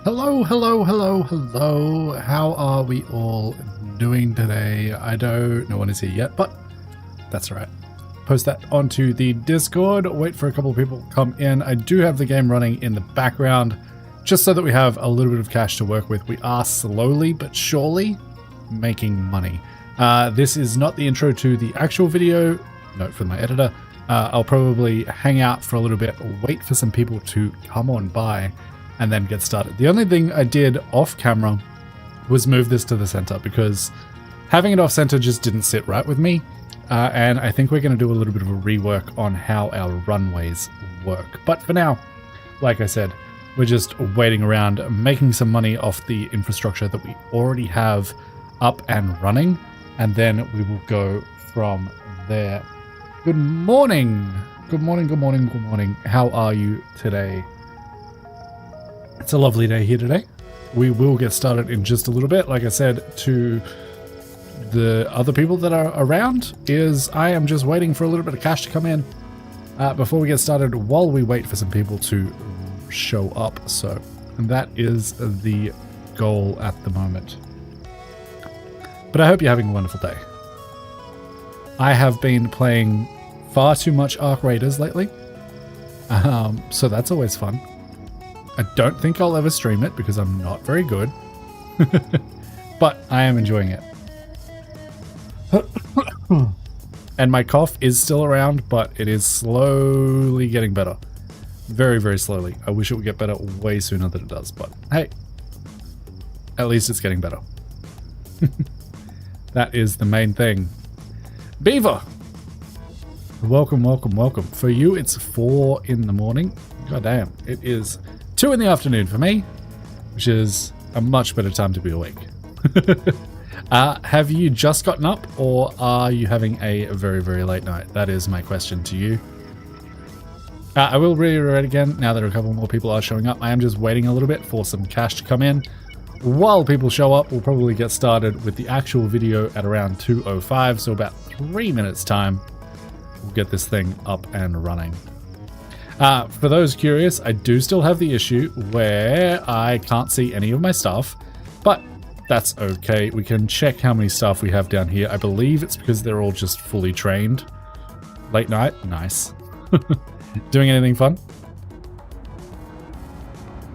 Hello, hello, hello, hello. How are we all doing today? I don't know one is here yet, but that's all right. Post that onto the Discord. Wait for a couple of people to come in. I do have the game running in the background just so that we have a little bit of cash to work with. We are slowly but surely making money. This is not the intro to the actual video. Note from my editor. I'll probably hang out for a little bit, wait for some people to come on by, and then get started. The only thing I did off camera was move this to the center because having it off center just didn't sit right with me. And I think we're going to do a little bit of a rework on how our runways work. But for now, like I said, we're just waiting around, making some money off the infrastructure that we already have up and running. And then we will go from there. Good morning. Good morning, good morning, good morning. How are you today? It's a lovely day here today. We will get started in just a little bit. Like I said to the other people that are around, I am just waiting for a little bit of cash to come in before we get started while we wait for some people to show up. So that is the goal at the moment. But I hope you're having a wonderful day. I have been playing far too much Arc Raiders lately. So that's always fun. I don't think I'll ever stream it because I'm not very good, but I am enjoying it. And my cough is still around, but it is slowly getting better. Very, very slowly. I wish it would get better way sooner than it does, but hey, at least it's getting better. That is the main thing. Beaver! Welcome, welcome, welcome. For you, it's 4 in the morning. God damn, it is 2 in the afternoon for me, which is a much better time to be awake. Have you just gotten up, or are you having a very, very late night? That is my question to you. I will reiterate again, now that a couple more people are showing up, I am just waiting a little bit for some cash to come in. While people show up, we'll probably get started with the actual video at around 2:05, so about 3 minutes time, we'll get this thing up and running. For those curious, I do still have the issue where I can't see any of my stuff, but that's okay. We can check how many staff we have down here. I believe it's because they're all just fully trained. Late night? Nice. Doing anything fun?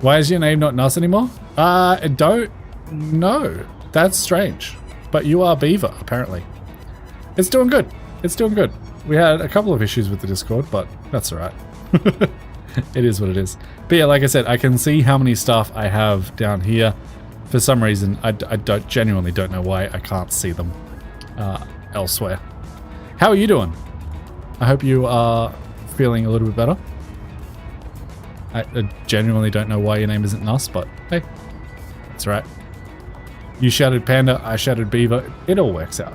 Why is your name not Nuss anymore? I don't know. That's strange. But you are Beaver, apparently. It's doing good. It's doing good. We had a couple of issues with the Discord, but that's alright. It is what it is. But yeah, like I said, I can see how many staff I have down here. For some reason, I genuinely don't know why I can't see them elsewhere. How are you doing? I hope you are feeling a little bit better. I genuinely don't know why your name isn't Nuss, but hey, that's right. You shouted Panda, I shouted Beaver. It all works out.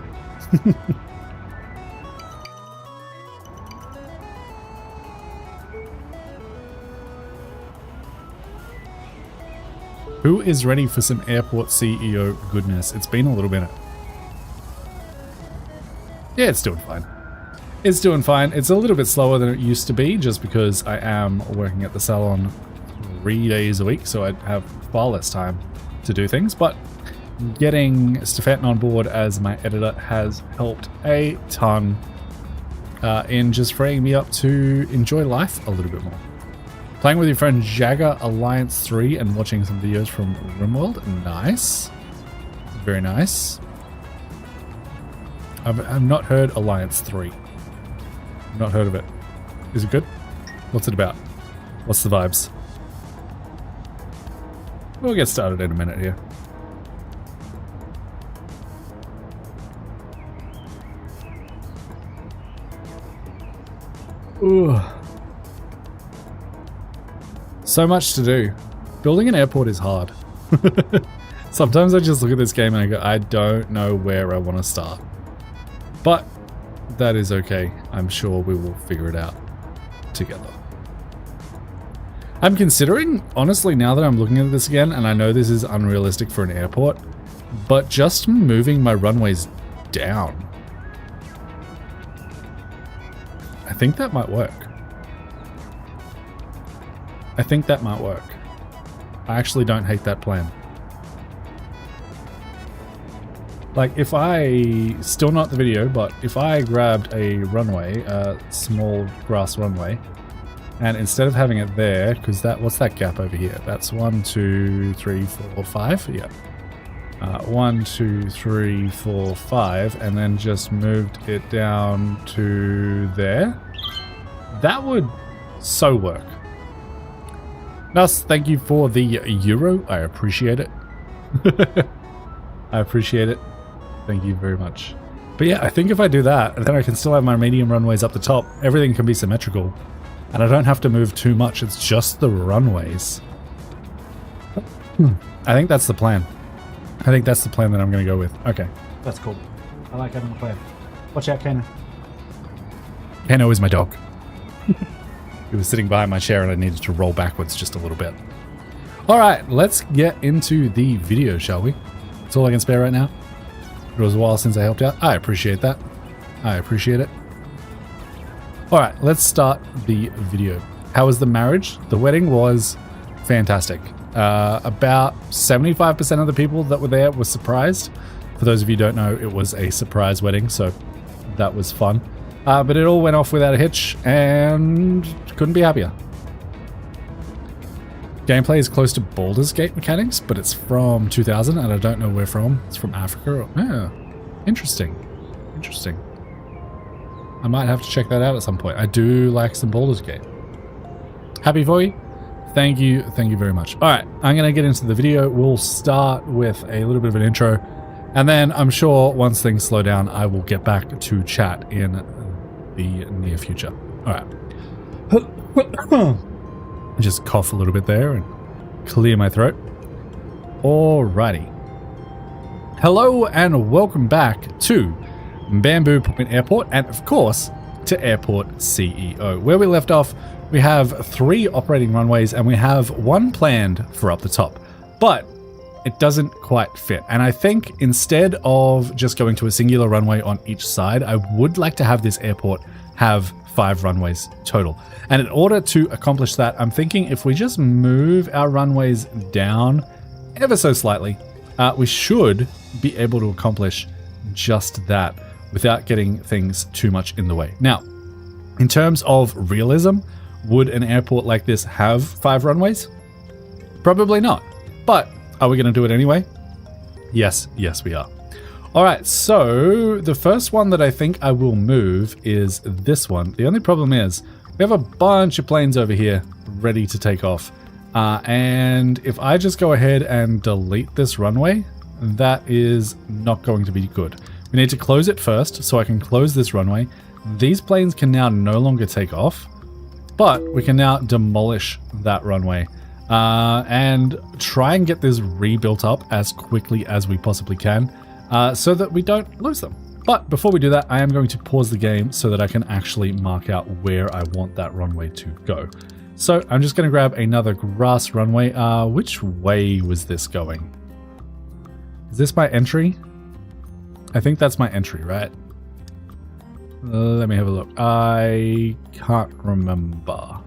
Who is ready for some airport CEO goodness? It's been a little minute. Yeah, it's doing fine. It's doing fine. It's a little bit slower than it used to be just because I am working at the salon 3 days a week, so I have far less time to do things, but getting Stefan on board as my editor has helped a ton in just freeing me up to enjoy life a little bit more. Playing with your friend Jagger Alliance 3 and watching some videos from RimWorld. Nice. Very nice. I've not heard Alliance 3. Not heard of it. Is it good? What's it about? What's the vibes? We'll get started in a minute here. Ooh. So much to do. Building an airport is hard. Sometimes I just look at this game and I go, I don't know where I want to start. But that is okay. I'm sure we will figure it out together. I'm considering, honestly, now that I'm looking at this again, and I know this is unrealistic for an airport, but just moving my runways down. I think that might work. I actually don't hate that plan. Like, if I, still not the video, but if I grabbed a runway, a small grass runway, and instead of having it there, because that, what's that gap over here? That's 1, 2, 3, 4, 5, yeah. 1, 2, 3, 4, 5, and then just moved it down to there. That would so work. Nuss, thank you for the euro. I appreciate it. I appreciate it. Thank you very much. But yeah, I think if I do that, then I can still have my medium runways up the top. Everything can be symmetrical. And I don't have to move too much. It's just the runways. I think that's the plan. I think that's the plan that I'm going to go with. Okay. That's cool. I like having a plan. Watch out, Kano. Kano is my dog. He was sitting behind my chair and I needed to roll backwards just a little bit. Alright, let's get into the video, shall we? That's all I can spare right now. It was a while since I helped out. I appreciate that. I appreciate it. Alright, let's start the video. How was the marriage? The wedding was fantastic. About 75% of the people that were there were surprised. For those of you who don't know, it was a surprise wedding, so that was fun. But it all went off without a hitch, and couldn't be happier. Gameplay is close to Baldur's Gate mechanics, but it's from 2000, and I don't know where from. It's from Africa. Yeah, interesting. Interesting. I might have to check that out at some point. I do like some Baldur's Gate. Happy for you? Thank you very much. All right, I'm going to get into the video. We'll start with a little bit of an intro, and then I'm sure once things slow down, I will get back to chat in the near future. All right. Just cough a little bit there and clear my throat. Alrighty. Hello and welcome back to Bamboo Point Airport, and of course to Airport CEO. Where we left off, we have 3 operating runways and we have 1 planned for up the top, but it doesn't quite fit. And I think instead of just going to a singular runway on each side, I would like to have this airport have 5 runways total. And in order to accomplish that, I'm thinking if we just move our runways down ever so slightly, we should be able to accomplish just that without getting things too much in the way. Now, in terms of realism, would an airport like this have 5 runways? Probably not. But are we going to do it anyway? Yes, we are. All right, so the first one that I think I will move is this one. The only problem is we have a bunch of planes over here ready to take off. And if I just go ahead and delete this runway, that is not going to be good. We need to close it first, so I can close this runway. These planes can now no longer take off, but we can now demolish that runway and try and get this rebuilt up as quickly as we possibly can. So that we don't lose them. But before we do that, I am going to pause the game so that I can actually mark out where I want that runway to go. So I'm just going to grab another grass runway. Which way was this going? Is this my entry? I think that's my entry, right? Let me have a look. I can't remember.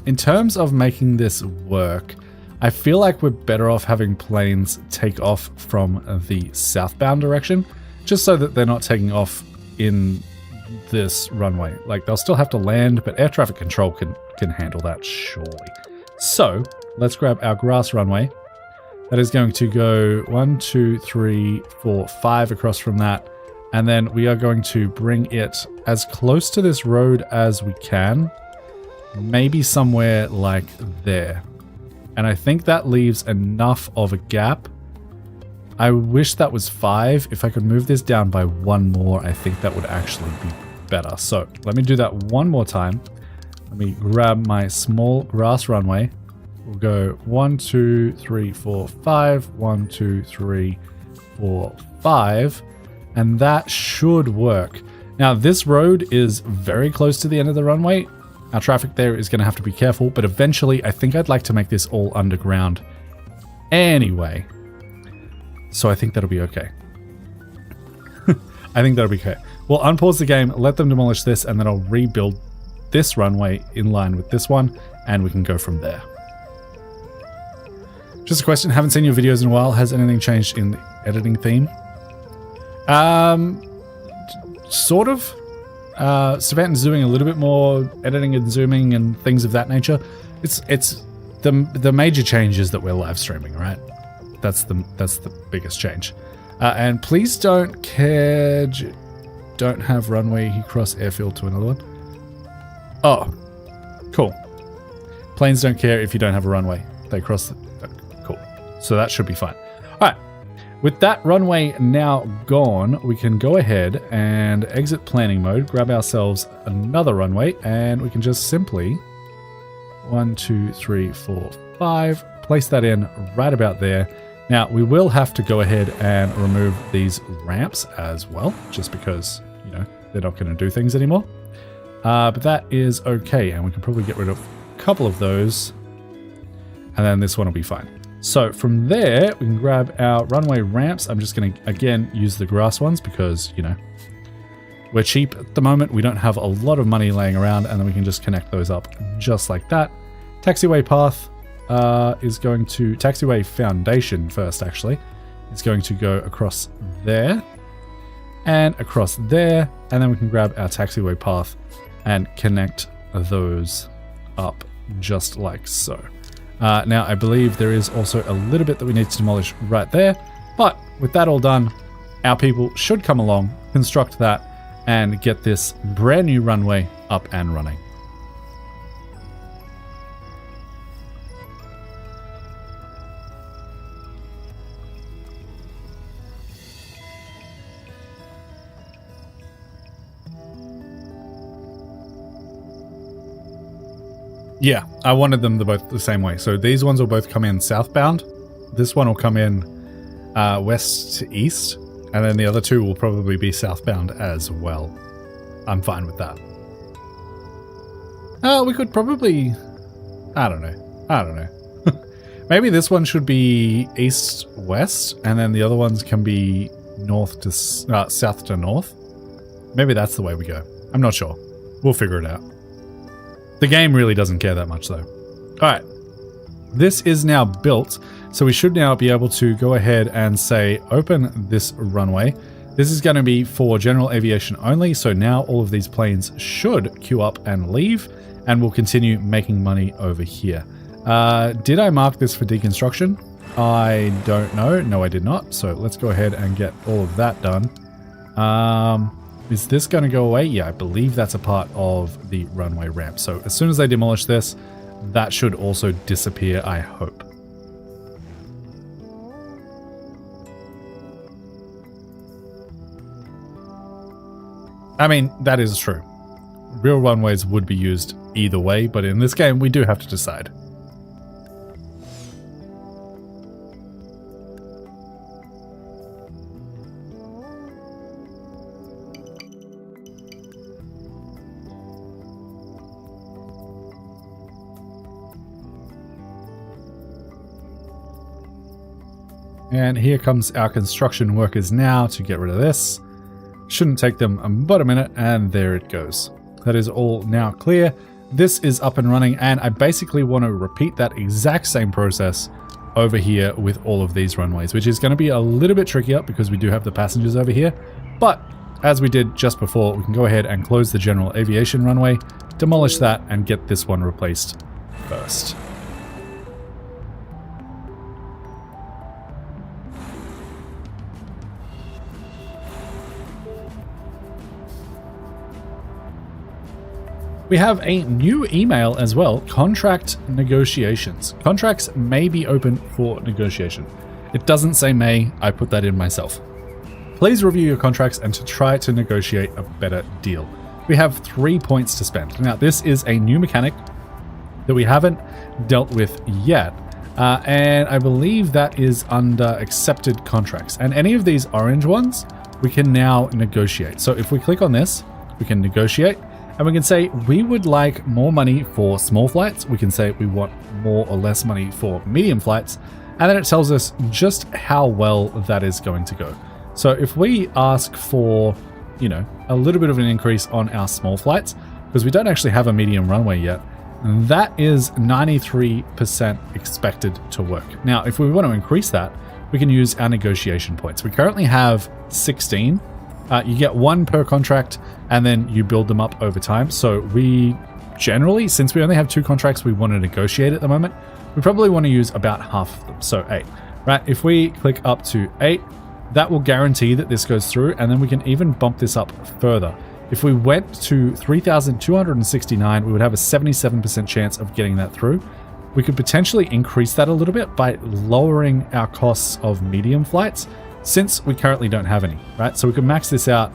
In terms of making this work, I feel like we're better off having planes take off from the southbound direction, just so that they're not taking off in this runway. Like, they'll still have to land, but air traffic control can handle that, surely. So let's grab our grass runway. That is going to go 1, 2, 3, 4, 5 across from that. And then we are going to bring it as close to this road as we can. Maybe somewhere like there. And I think that leaves enough of a gap. I wish that was 5. If I could move this down by 1 more, I think that would actually be better. So let me do that one more time. Let me grab my small grass runway. We'll go 1, 2, 3, 4, 5. 1, 2, 3, 4, 5. And that should work. Now, this road is very close to the end of the runway. Our traffic there is going to have to be careful, but eventually I think I'd like to make this all underground anyway. So I think that'll be okay. I think that'll be okay. We'll unpause the game, let them demolish this, and then I'll rebuild this runway in line with this one, and we can go from there. Just a question, haven't seen your videos in a while. Has anything changed in the editing theme? Sort of. Savannah's doing a little bit more editing and zooming and things of that nature. It's the major change is that we're live streaming, right? That's the biggest change. And please don't have runway cross airfield to another one. Oh, cool. Planes don't care if you don't have a runway. They cross. Cool. So that should be fine. All right. With that runway now gone, we can go ahead and exit planning mode, grab ourselves another runway, and we can just simply 1, 2, 3, 4, 5, place that in right about there. Now, we will have to go ahead and remove these ramps as well, just because, you know, they're not going to do things anymore. But that is okay, and we can probably get rid of a couple of those, and then this one will be fine. So from there, we can grab our runway ramps. I'm just going to, again, use the grass ones because, you know, we're cheap at the moment. We don't have a lot of money laying around, and then we can just connect those up just like that. Taxiway path is going to, taxiway foundation first, actually, is going to go across there and across there, and then we can grab our taxiway path and connect those up just like so. Now, I believe there is also a little bit that we need to demolish right there, but with that all done, our people should come along, construct that, and get this brand new runway up and running. Yeah, I wanted them both the same way. So these ones will both come in southbound. This one will come in west to east. And then the other two will probably be southbound as well. I'm fine with that. We could probably... I don't know. Maybe this one should be east-west. And then the other ones can be north to south to north. Maybe that's the way we go. I'm not sure. We'll figure it out. The game really doesn't care that much though. Alright, this is now built, so we should now be able to go ahead and say open this runway. This is going to be for general aviation only, so now all of these planes should queue up and leave, and we'll continue making money over here. Did I mark this for deconstruction? I don't know. No, I did not. So let's go ahead and get all of that done. Is this going to go away? Yeah, I believe that's a part of the runway ramp. So as soon as they demolish this, that should also disappear, I hope. I mean, that is true. Real runways would be used either way, but in this game, we do have to decide. And here comes our construction workers now to get rid of this. Shouldn't take them but a minute, and there it goes. That is all now clear. This is up and running, and I basically want to repeat that exact same process over here with all of these runways, which is going to be a little bit trickier because we do have the passengers over here. But as we did just before, we can go ahead and close the general aviation runway, demolish that, and get this one replaced first. We have a new email as well, contract negotiations. Contracts may be open for negotiation. It doesn't say may, I put that in myself. Please review your contracts and to try to negotiate a better deal. We have 3 points to spend. Now this is a new mechanic that we haven't dealt with yet. And I believe that is under accepted contracts. And any of these orange ones, we can now negotiate. So if we click on this, we can negotiate. And we can say we would like more money for small flights. We can say we want more or less money for medium flights. And then it tells us just how well that is going to go. So if we ask for, you know, a little bit of an increase on our small flights, because we don't actually have a medium runway yet, that is 93% expected to work. Now, if we want to increase that, we can use our negotiation points. We currently have 16. You get 1 per contract, and then you build them up over time. So we generally, since we only have 2 contracts we want to negotiate at the moment, we probably want to use about half of them, so 8. Right? If we click up to 8, that will guarantee that this goes through, and then we can even bump this up further. If we went to 3,269, we would have a 77% chance of getting that through. We could potentially increase that a little bit by lowering our costs of medium flights, since we currently don't have any, right? So we can max this out,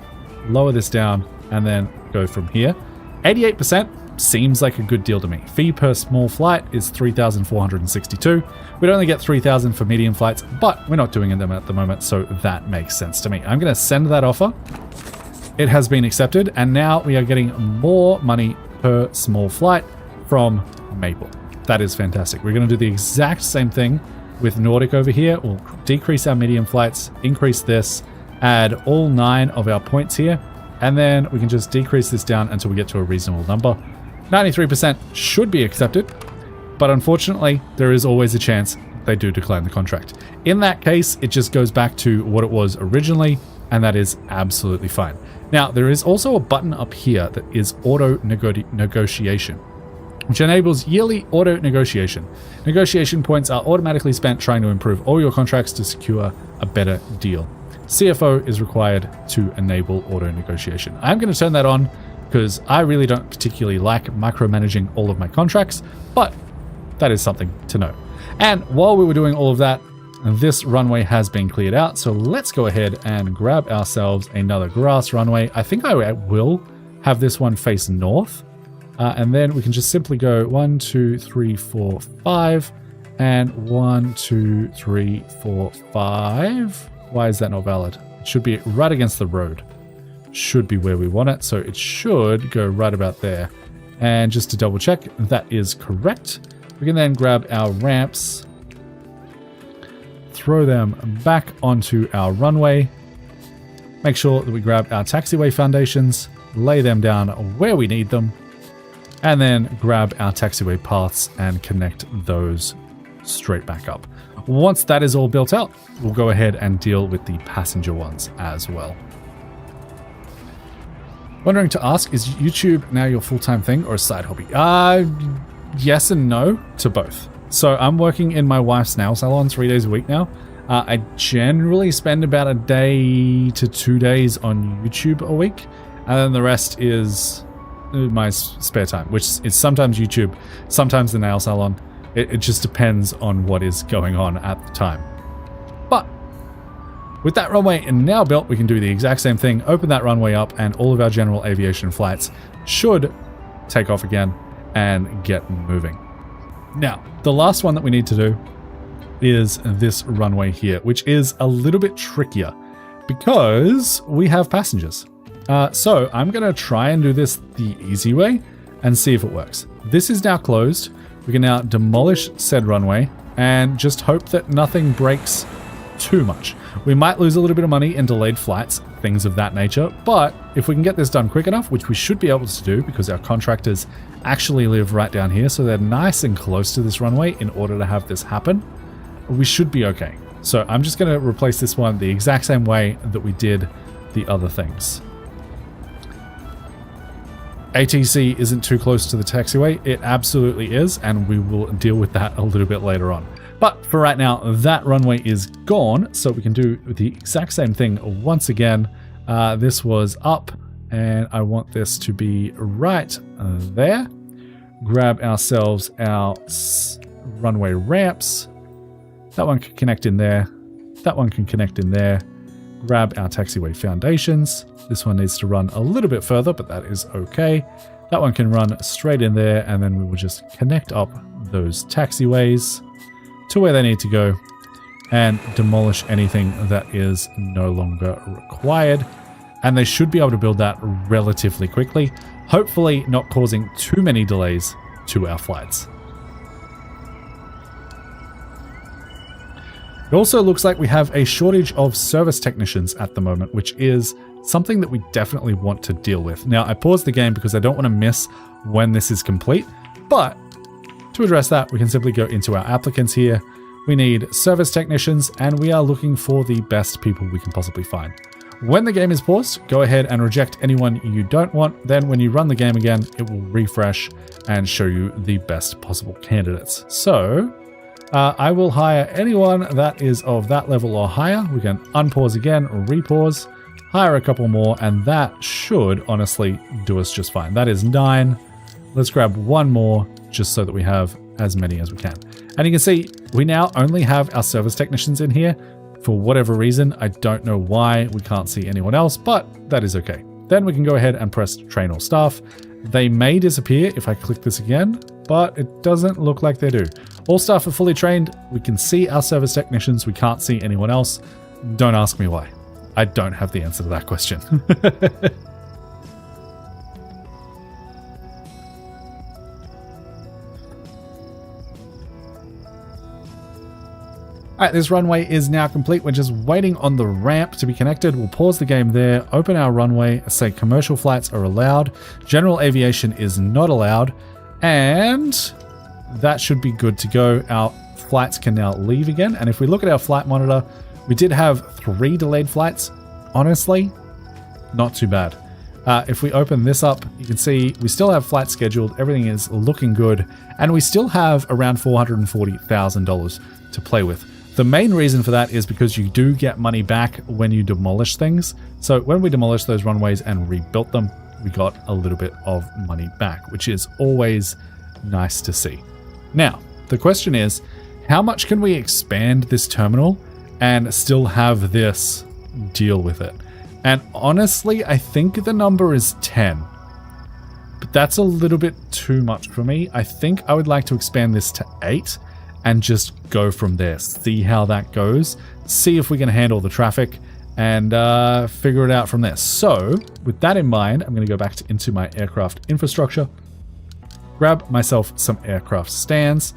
lower this down, and then go from here. 88% seems like a good deal to me. Fee per small flight is 3,462. We'd only get 3,000 for medium flights, but we're not doing them at the moment, so that makes sense to me. I'm going to send that offer. It has been accepted, and now we are getting more money per small flight from Maple. That is fantastic. We're going to do the exact same thing with Nordic over here. We'll decrease our medium flights, increase this, add all 9 of our points here, and then we can just decrease this down until we get to a reasonable number. 93% should be accepted, but unfortunately, there is always a chance they do decline the contract. In that case, it just goes back to what it was originally, and that is absolutely fine. Now, there is also a button up here that is auto negotiation, which enables yearly auto negotiation. Negotiation points are automatically spent trying to improve all your contracts to secure a better deal. CFO is required to enable auto negotiation. I'm going to turn that on because I really don't particularly like micromanaging all of my contracts, but that is something to know. And while we were doing all of that, this runway has been cleared out. So let's go ahead and grab ourselves another grass runway. I think I will have this one face north. And then we can just simply go 1, 2, 3, 4, 5, and 1, 2, 3, 4, 5. Why is that not valid? It should be right against the road. Should be where we want it. So it should go right about there. And just to double check, that is correct. We can then grab our ramps, throw them back onto our runway, make sure that we grab our taxiway foundations, lay them down where we need them, and then grab our taxiway paths and connect those straight back up. Once that is all built out, we'll go ahead and deal with the passenger ones as well. Wondering to ask, is YouTube now your full-time thing or a side hobby? Yes and no to both. So I'm working in my wife's nail salon 3 days a week now. I generally spend about a day to 2 days on YouTube a week, and then the rest is my spare time, which is sometimes YouTube, sometimes the nail salon. It just depends on what is going on at the time. But with that runway now built, we can do the exact same thing, open that runway up, and all of our general aviation flights should take off again and get moving. Now, the last one that we need to do is this runway here, which is a little bit trickier because we have passengers. So I'm going to try and do this the easy way and see if it works. This is now closed. We can now demolish said runway and just hope that nothing breaks too much. We might lose a little bit of money in delayed flights, things of that nature, but if we can get this done quick enough, which we should be able to do because our contractors actually live right down here, so they're nice and close to this runway in order to have this happen, we should be okay. So I'm just going to replace this one the exact same way that we did the other things. ATC isn't too close to the taxiway. It absolutely is, and we will deal with that a little bit later on. But for right now, that runway is gone, so we can do the exact same thing once again. This was up, and I want this to be right there. Grab ourselves our runway ramps. That one can connect in there. That one can connect in there. Grab our taxiway foundations. This one needs to run a little bit further, but that is okay. That one can run straight in there, and then we will just connect up those taxiways to where they need to go and demolish anything that is no longer required. And they should be able to build that relatively quickly, hopefully not causing too many delays to our flights. It also looks like we have a shortage of service technicians at the moment, which is something that we definitely want to deal with. Now, I paused the game because I don't want to miss when this is complete, But to address that, we can simply go into our applicants here. We need service technicians, and we are looking for the best people we can possibly find. When the game is paused, go ahead and reject anyone you don't want. Then when you run the game again, it will refresh and show you the best possible candidates. So I will hire anyone that is of that level or higher. We can unpause again, repause, hire a couple more, and that should honestly do us just fine. That is 9. Let's grab one more just so that we have as many as we can. And you can see we now only have our service technicians in here. For whatever reason, I don't know why we can't see anyone else, but that is okay. Then we can go ahead and press train all staff. They may disappear if I click this again, but it doesn't look like they do. All staff are fully trained. We can see our service technicians. We can't see anyone else. Don't ask me why. I don't have the answer to that question. Alright, this runway is now complete. We're just waiting on the ramp to be connected. We'll pause the game there, open our runway, say commercial flights are allowed, general aviation is not allowed, and that should be good to go. Our flights can now leave again. And if we look at our flight monitor, we did have 3 delayed flights. Honestly, not too bad. If we open this up, you can see we still have flights scheduled. Everything is looking good. And we still have around $440,000 to play with. The main reason for that is because you do get money back when you demolish things. So when we demolished those runways and rebuilt them, we got a little bit of money back, which is always nice to see. Now, the question is, how much can we expand this terminal and still have this deal with it? And honestly, I think the number is 10. But that's a little bit too much for me. I think I would like to expand this to 8 and just go from there. See how that goes. See if we can handle the traffic and figure it out from there. So with that in mind, I'm going to go back into my aircraft infrastructure, grab myself some aircraft stands,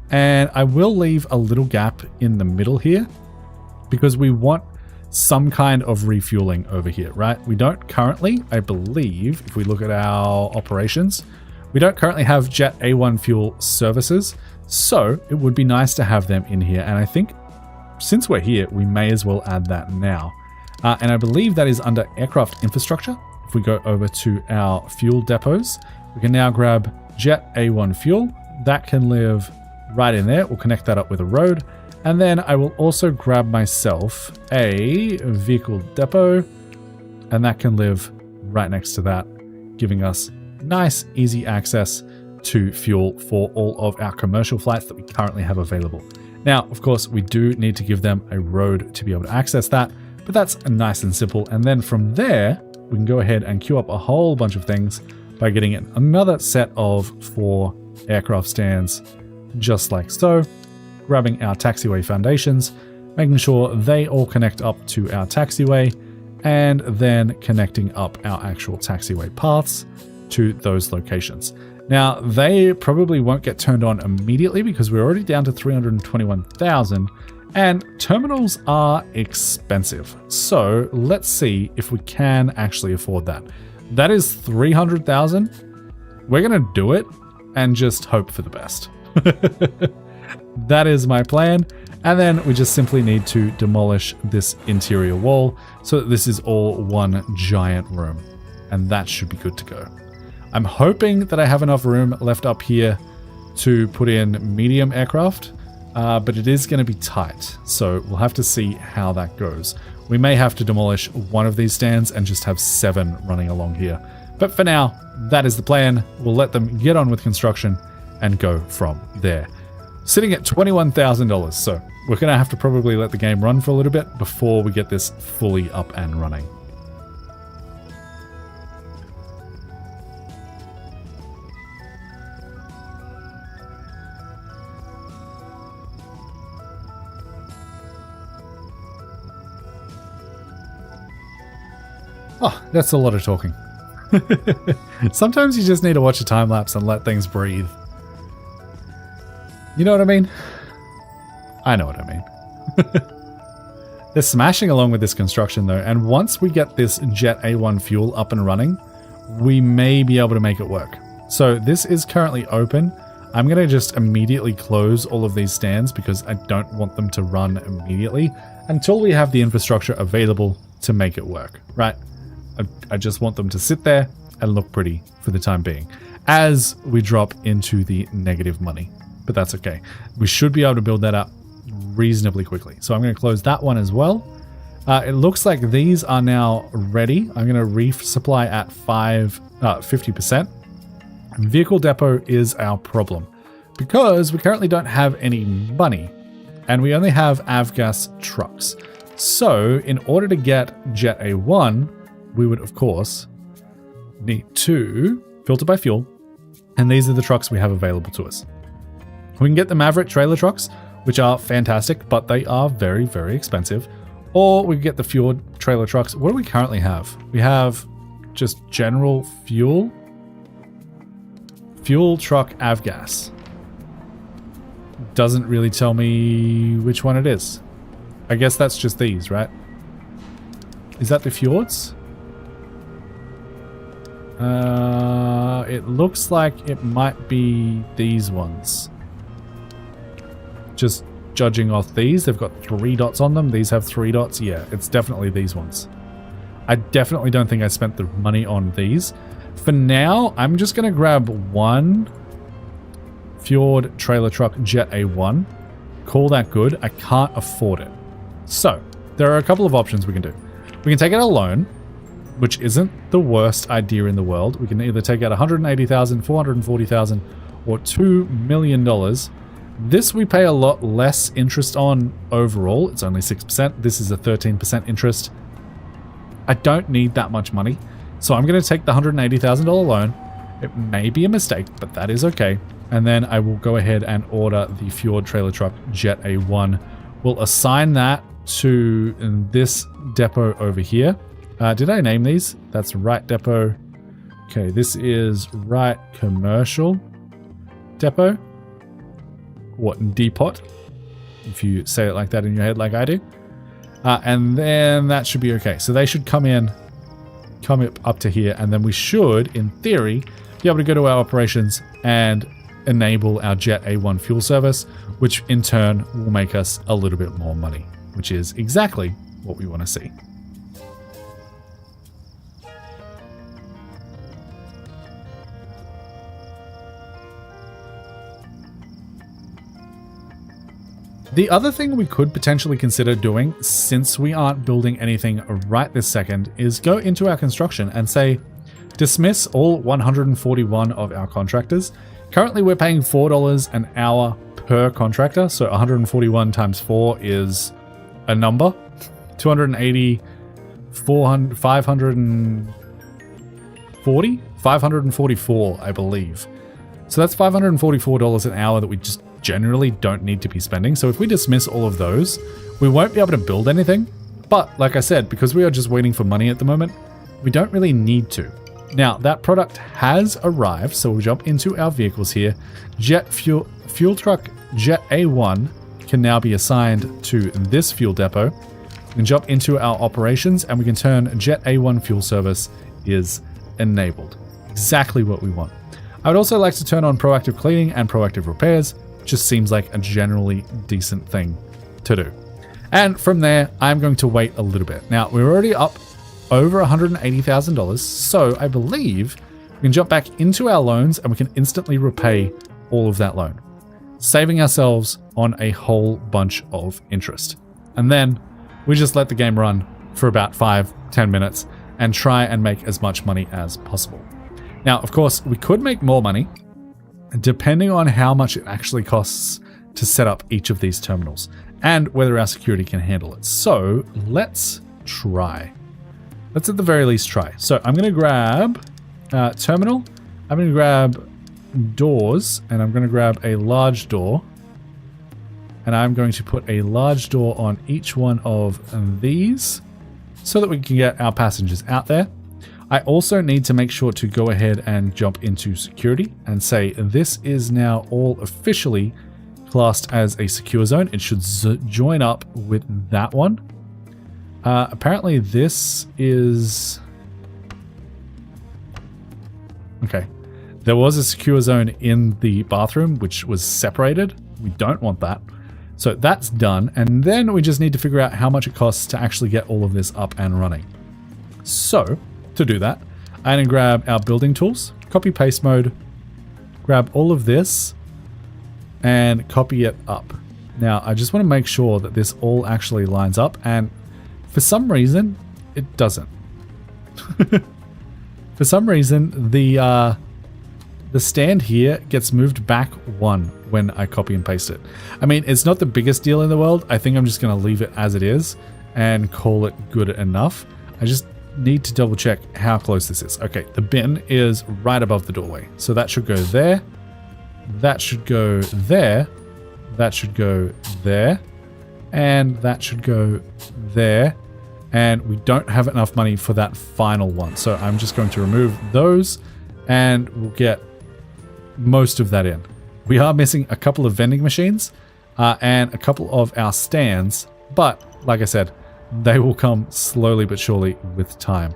and I will leave a little gap in the middle here because we want some kind of refueling over here, right? We don't currently, I believe, if we look at our operations, we don't currently have Jet A1 fuel services. So it would be nice to have them in here. And I think since we're here, we may as well add that now. And I believe that is under aircraft infrastructure. If we go over to our fuel depots, we can now grab Jet A1 fuel. That can live right in there. We'll connect that up with a road. And then I will also grab myself a vehicle depot, and that can live right next to that, giving us nice, easy access to fuel for all of our commercial flights that we currently have available. Now, of course, we do need to give them a road to be able to access that, but that's nice and simple. And then from there, we can go ahead and queue up a whole bunch of things by getting in another set of 4 aircraft stands, just like so, grabbing our taxiway foundations, making sure they all connect up to our taxiway, and then connecting up our actual taxiway paths to those locations. Now, they probably won't get turned on immediately because we're already down to 321,000, and terminals are expensive. So let's see if we can actually afford that. That is 300,000. We're going to do it and just hope for the best. That is my plan. And then we just simply need to demolish this interior wall so that this is all one giant room. And that should be good to go. I'm hoping that I have enough room left up here to put in medium aircraft, but it is going to be tight. So we'll have to see how that goes. We may have to demolish one of these stands and just have 7 running along here. But for now, that is the plan. We'll let them get on with construction and go from there. Sitting at $21,000. So we're going to have to probably let the game run for a little bit before we get this fully up and running. Oh, that's a lot of talking. Sometimes you just need to watch a time lapse and let things breathe. You know what I mean? I know what I mean. They're smashing along with this construction though, and once we get this Jet A1 fuel up and running, we may be able to make it work. So this is currently open. I'm going to just immediately close all of these stands because I don't want them to run immediately until we have the infrastructure available to make it work, right? I just want them to sit there and look pretty for the time being as we drop into the negative money. But that's okay. We should be able to build that up reasonably quickly. So I'm going to close that one as well. It looks like these are now ready. I'm going to resupply at 50%. Vehicle depot is our problem because we currently don't have any money and we only have avgas trucks. So in order to get Jet A1, we would of course need to filter by fuel, and these are the trucks we have available to us. We can get the Maverick trailer trucks, which are fantastic, but they are very, very expensive. Or we can get the Fjord trailer trucks. What do we currently have? We have just general fuel truck avgas. Doesn't really tell me which one it is. I guess that's just these, right? Is that the Fjords? It looks like it might be these ones. Just judging off these, they've got 3 dots on them. These have 3 dots. Yeah, it's definitely these ones. I definitely don't think I spent the money on these. For now, I'm just going to grab one Fjord trailer truck Jet A1. Call that good. I can't afford it. So, there are a couple of options we can do. We can take out a loan, which isn't the worst idea in the world. We can either take out $180,000, $440,000, or $2 million. This we pay a lot less interest on overall. It's only 6%. This is a 13% interest. I don't need that much money. So I'm going to take the $180,000 loan. It may be a mistake, but that is okay. And then I will go ahead and order the Fjord trailer truck Jet A1. We'll assign that to this depot over here. Did I name these? That's right depot. Okay, this is right commercial depot. What, depot? If you say it like that in your head like I do. And then that should be okay. So they should come up to here, and then we should, in theory, be able to go to our operations and enable our Jet A1 fuel service, which in turn will make us a little bit more money, which is exactly what we want to see. The other thing we could potentially consider doing, since we aren't building anything right this second, is go into our construction and say, dismiss all 141 of our contractors. Currently, we're paying $4 an hour per contractor, so 141 times 4 is a number. 280, 400, 540? 544, I believe. So that's $544 an hour that we just generally don't need to be spending. So if we dismiss all of those, we won't be able to build anything. But like I said, because we are just waiting for money at the moment, we don't really need to. Now that product has arrived, so we'll jump into our vehicles here. Fuel truck Jet A1 can now be assigned to this fuel depot. We can jump into our operations and we can turn Jet A1 fuel service is enabled. Exactly what we want. I would also like to turn on proactive cleaning and proactive repairs. Just seems like a generally decent thing to do. And from there, I'm going to wait a little bit. Now, we're already up over $180,000, so I believe we can jump back into our loans and we can instantly repay all of that loan, saving ourselves on a whole bunch of interest. And then we just let the game run for about 5-10 minutes and try and make as much money as possible. Now, of course, we could make more money depending on how much it actually costs to set up each of these terminals and whether our security can handle it. So let's try. Let's at the very least try. So I'm going to grab terminal. I'm going to grab doors, and I'm going to grab a large door. And I'm going to put a large door on each one of these so that we can get our passengers out there. I also need to make sure to go ahead and jump into security and say this is now all officially classed as a secure zone. It should join up with that one. Apparently this is... Okay. There was a secure zone in the bathroom, which was separated. We don't want that. So that's done. And then we just need to figure out how much it costs to actually get all of this up and running. So to do that, I'm going to grab our building tools, copy paste mode, grab all of this and copy it up. Now, I just want to make sure that this all actually lines up, and for some reason, it doesn't. For some reason, the stand here gets moved back 1 when I copy and paste it. I mean, it's not the biggest deal in the world. I think I'm just going to leave it as it is and call it good enough. I just need to double check how close this is. Okay, the bin is right above the doorway. So that should go there. That should go there. That should go there. And that should go there. And we don't have enough money for that final one. So I'm just going to remove those and we'll get most of that in. We are missing a couple of vending machines and a couple of our stands. But like I said, they will come slowly but surely with time.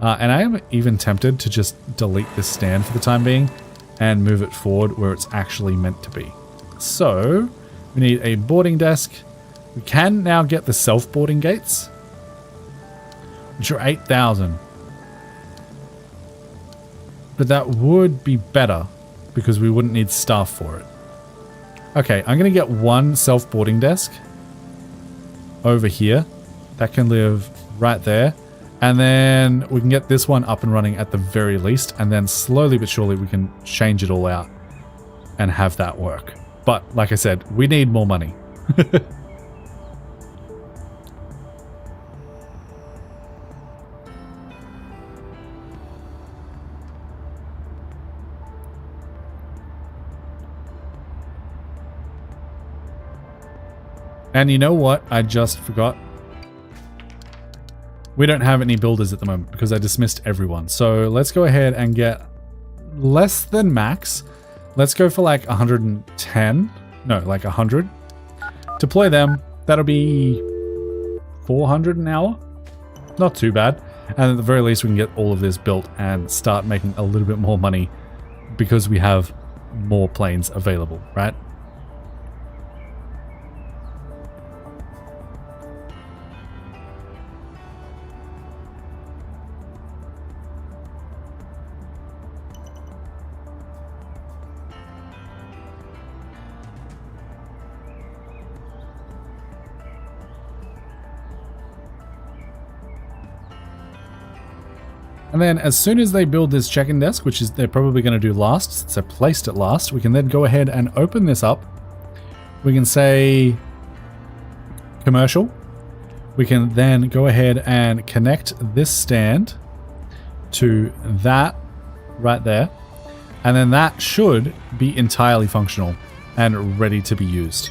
And I am even tempted to just delete this stand for the time being and move it forward where it's actually meant to be. So we need a boarding desk. We can now get the self-boarding gates, which are 8,000. But that would be better because we wouldn't need staff for it. Okay, I'm going to get one self-boarding desk over here. That can live right there. And then we can get this one up and running at the very least. And then slowly but surely we can change it all out and have that work. But like I said, we need more money. And you know what? I just forgot. We don't have any builders at the moment because I dismissed everyone. So let's go ahead and get less than max. Let's go for like 110. No, like 100. Deploy them. That'll be 400 an hour. Not too bad. And at the very least, we can get all of this built and start making a little bit more money because we have more planes available, right? And then as soon as they build this check-in desk, which is they're probably going to do last, since they're placed it last, we can then go ahead and open this up. We can say commercial. We can then go ahead and connect this stand to that right there. And then that should be entirely functional and ready to be used.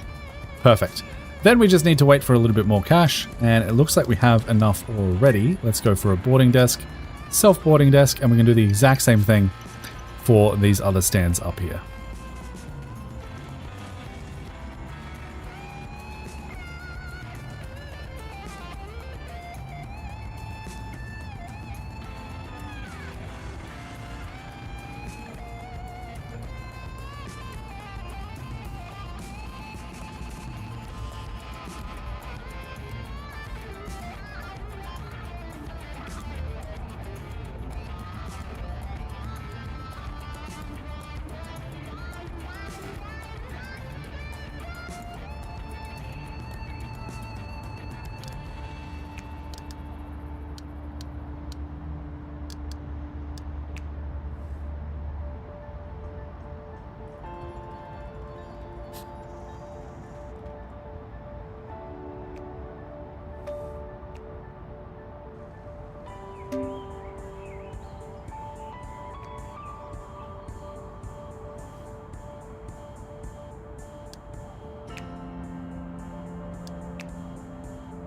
Perfect. Then we just need to wait for a little bit more cash, and it looks like we have enough already. Let's go for a boarding desk. Self-boarding desk, and we can do the exact same thing for these other stands up here.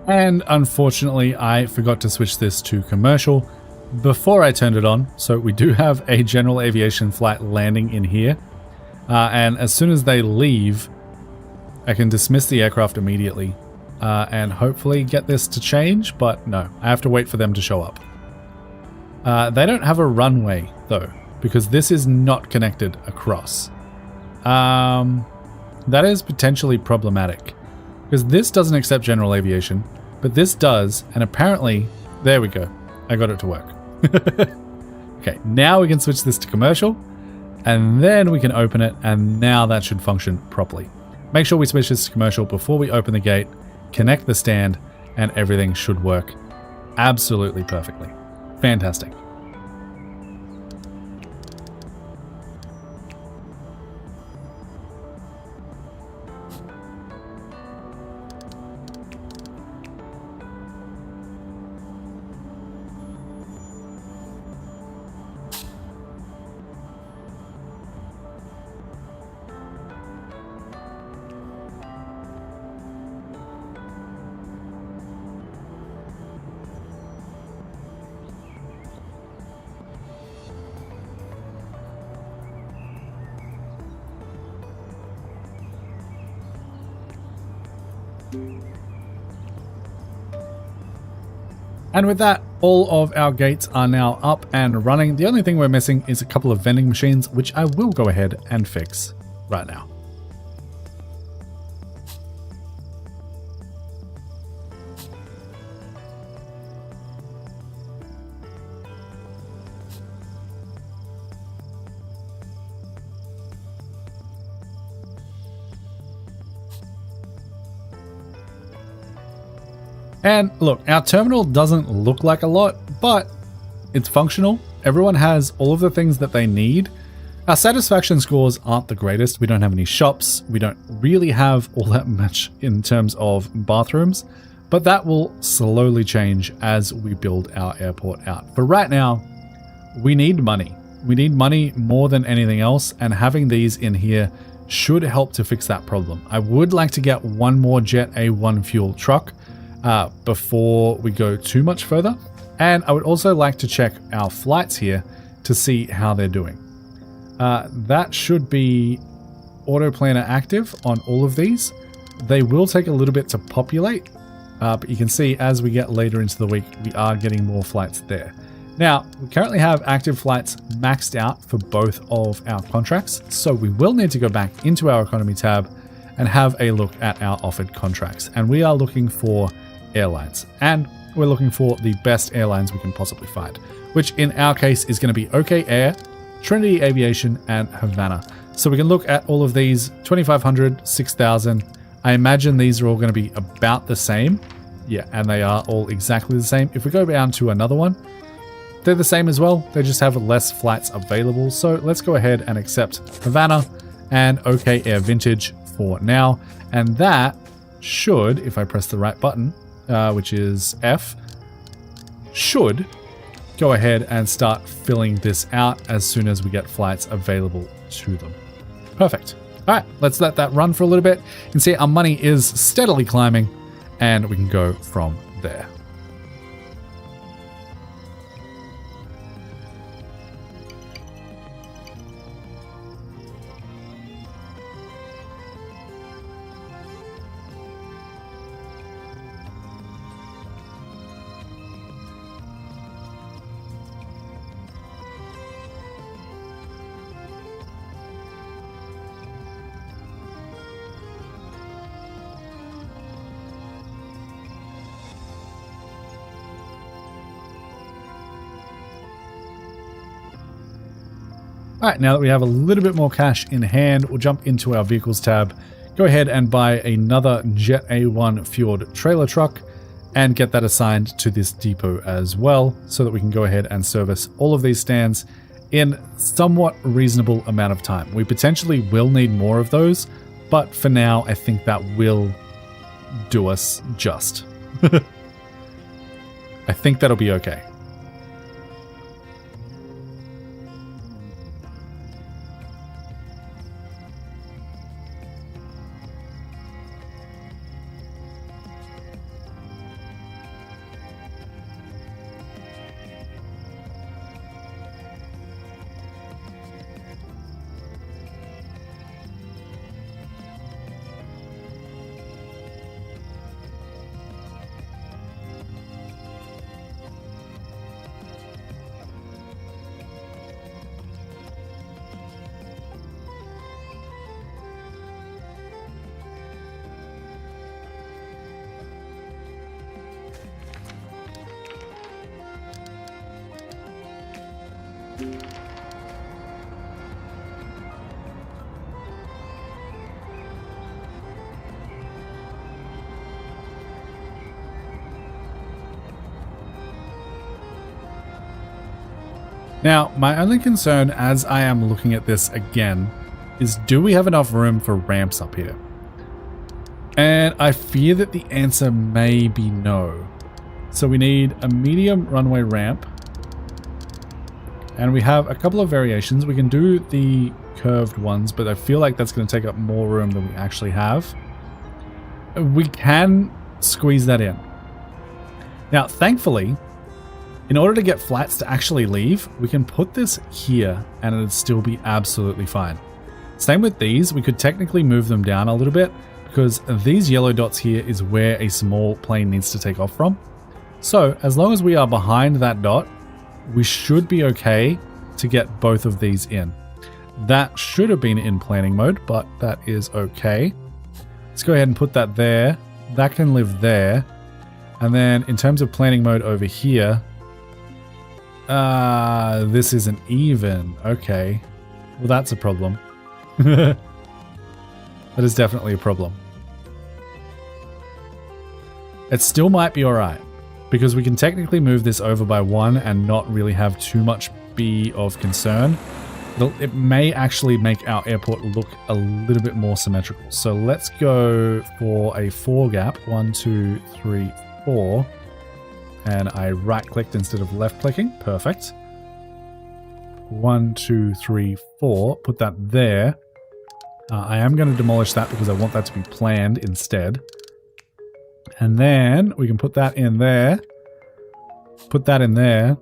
And unfortunately, I forgot to switch this to commercial before I turned it on. So we do have a general aviation flight landing in here. And as soon as they leave, I can dismiss the aircraft immediately and hopefully get this to change. But no, I have to wait for them to show up. They don't have a runway though. because this is not connected across. That is potentially problematic because this doesn't accept general aviation, but this does. And apparently, there we go. I got it to work. Okay, now we can switch this to commercial and then we can open it. And now that should function properly. Make sure we switch this to commercial before we open the gate, connect the stand, and everything should work absolutely perfectly. Fantastic. And with that, all of our gates are now up and running. The only thing we're missing is a couple of vending machines, which I will go ahead and fix right now. And look, our terminal doesn't look like a lot, but it's functional. Everyone has all of the things that they need. Our satisfaction scores aren't the greatest. We don't have any shops. We don't really have all that much in terms of bathrooms, but that will slowly change as we build our airport out. For right now, we need money. We need money more than anything else, and having these in here should help to fix that problem. I would like to get one more Jet A1 fuel truck before we go too much further. And I would also like to check our flights here to see how they're doing. That should be auto planner active on all of these. They will take a little bit to populate, but you can see as we get later into the week, we are getting more flights there. Now, we currently have active flights maxed out for both of our contracts, so we will need to go back into our economy tab and have a look at our offered contracts. And we are looking for airlines, and we're looking for the best airlines we can possibly find, which in our case is going to be OK Air, Trinity Aviation, and Havana. So we can look at all of these, 2,500, 6,000. I imagine these are all going to be about the same. Yeah, and they are all exactly the same. If we go down to another one, they're the same as well. They just have less flights available. So let's go ahead and accept Havana and OK Air Vintage for now. And that should, if I press the right button, which is F, should go ahead and start filling this out as soon as we get flights available to them. Perfect. All right, let's let that run for a little bit. You can see our money is steadily climbing, and we can go from there. All right, now that we have a little bit more cash in hand, we'll jump into our vehicles tab, go ahead and buy another Jet A1 fueled trailer truck and get that assigned to this depot as well, so that we can go ahead and service all of these stands in somewhat reasonable amount of time. We potentially will need more of those, but for now, I think that will do us just. I think that'll be okay. Now, my only concern as I am looking at this again is, do we have enough room for ramps up here? And I fear that the answer may be no. So we need a medium runway ramp. And we have a couple of variations. We can do the curved ones, but I feel like that's going to take up more room than we actually have. We can squeeze that in. Now, thankfully, in order to get flats to actually leave, we can put this here and it'd still be absolutely fine. Same with these. We could technically move them down a little bit because these yellow dots here is where a small plane needs to take off from. So as long as we are behind that dot, we should be okay to get both of these in. That should have been in planning mode, but that is okay. Let's go ahead and put that there. That can live there. And then in terms of planning mode over here, this isn't even. Okay. Well, that's a problem. That is definitely a problem. It still might be alright, because we can technically move this over by one and not really have too much be of concern. It may actually make our airport look a little bit more symmetrical. So let's go for a 4 gap. 1, 2, 3, 4. And I right-clicked instead of left-clicking. Perfect. 1, 2, 3, 4. Put that there. I am going to demolish that because I want that to be planned instead. And then we can put that in there. Put that in there.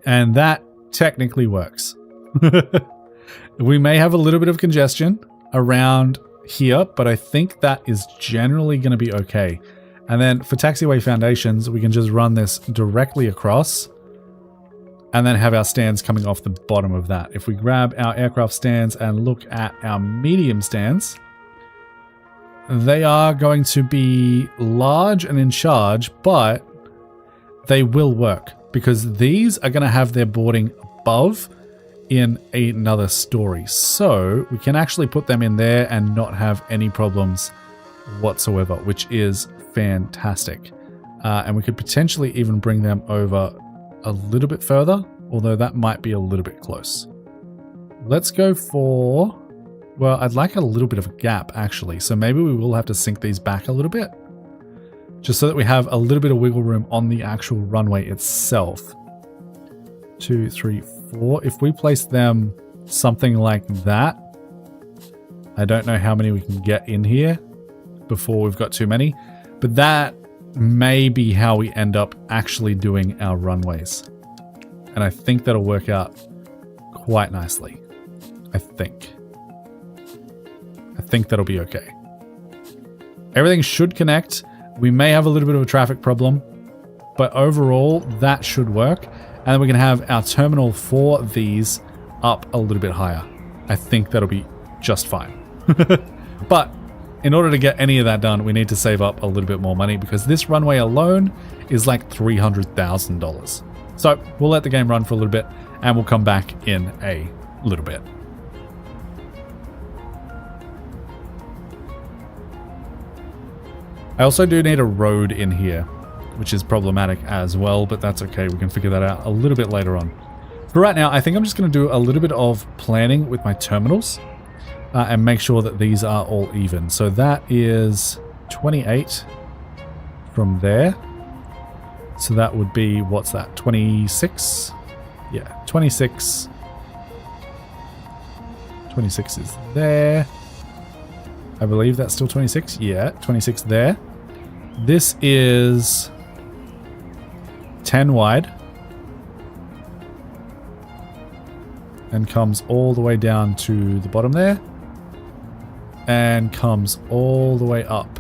And that technically works. We may have a little bit of congestion around here, but I think that is generally going to be okay. And then for taxiway foundations, we can just run this directly across and then have our stands coming off the bottom of that. If we grab our aircraft stands and look at our medium stands, they are going to be large and in charge, but they will work because these are going to have their boarding above in another story. So we can actually put them in there and not have any problems whatsoever, which is fantastic. And we could potentially even bring them over a little bit further, although that might be a little bit close. Let's go for, well, I'd like a little bit of a gap actually. So maybe we will have to sink these back a little bit just so that we have a little bit of wiggle room on the actual runway itself. 2, 3, 4. If we place them something like that, I don't know how many we can get in here before we've got too many, but that may be how we end up actually doing our runways. And I think that'll work out quite nicely. I think that'll be okay. Everything should connect. We may have a little bit of a traffic problem, but overall that should work. And then we can have our terminal for these up a little bit higher. I think that'll be just fine. But in order to get any of that done, we need to save up a little bit more money because this runway alone is like $300,000. So we'll let the game run for a little bit and we'll come back in a little bit. I also do need a road in here, which is problematic as well, but that's okay. We can figure that out a little bit later on. For right now, I think I'm just going to do a little bit of planning with my terminals and make sure that these are all even. So that is 28 from there. So that would be, what's that, 26? Yeah, 26. 26 is there. I believe that's still 26. Yeah, 26 there. This is 10 wide and comes all the way down to the bottom there and comes all the way up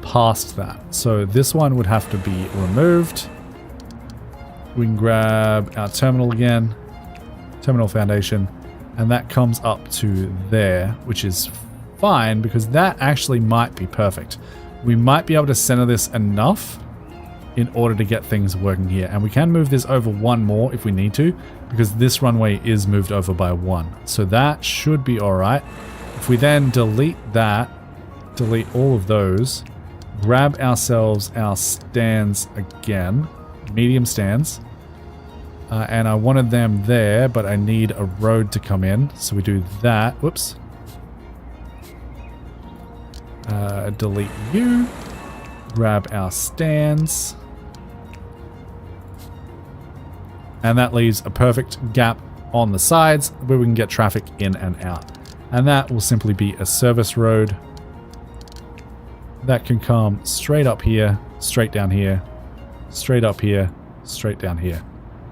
past that. So this one would have to be removed. We can grab our terminal again, terminal foundation, and that comes up to there, which is fine because that actually might be perfect. We might be able to center this enough in order to get things working here. And we can move this over one more if we need to, because this runway is moved over by one. So that should be all right. If we then delete that, delete all of those, grab ourselves our stands again, medium stands, And I wanted them there, but I need a road to come in. So we do that. Whoops. Delete you. Grab our stands. And that leaves a perfect gap on the sides where we can get traffic in and out. And that will simply be a service road that can come straight up here, straight down here, straight up here, straight down here.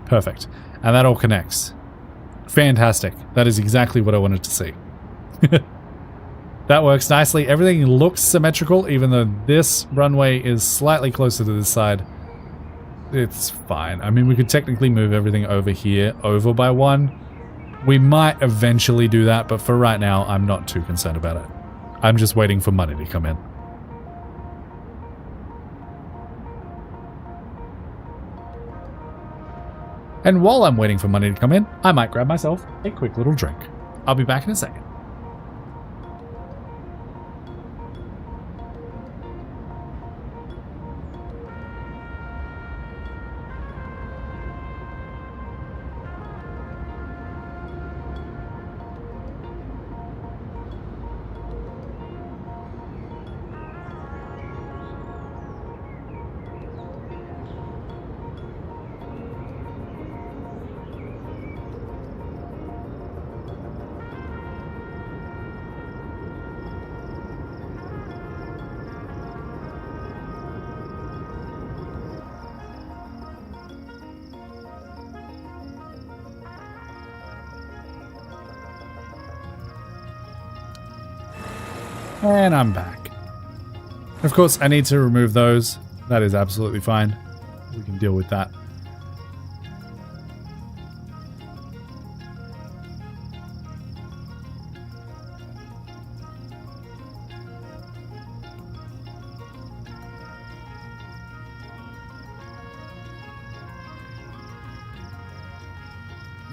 Perfect. And that all connects. Fantastic. That is exactly what I wanted to see. That works nicely. Everything looks symmetrical, even though this runway is slightly closer to this side. It's fine. I mean, we could technically move everything over here, over by one. We might eventually do that, but for right now, I'm not too concerned about it. I'm just waiting for money to come in. And while I'm waiting for money to come in, I might grab myself a quick little drink. I'll be back in a second. And I'm back. Of course, I need to remove those. That is absolutely fine. We can deal with that.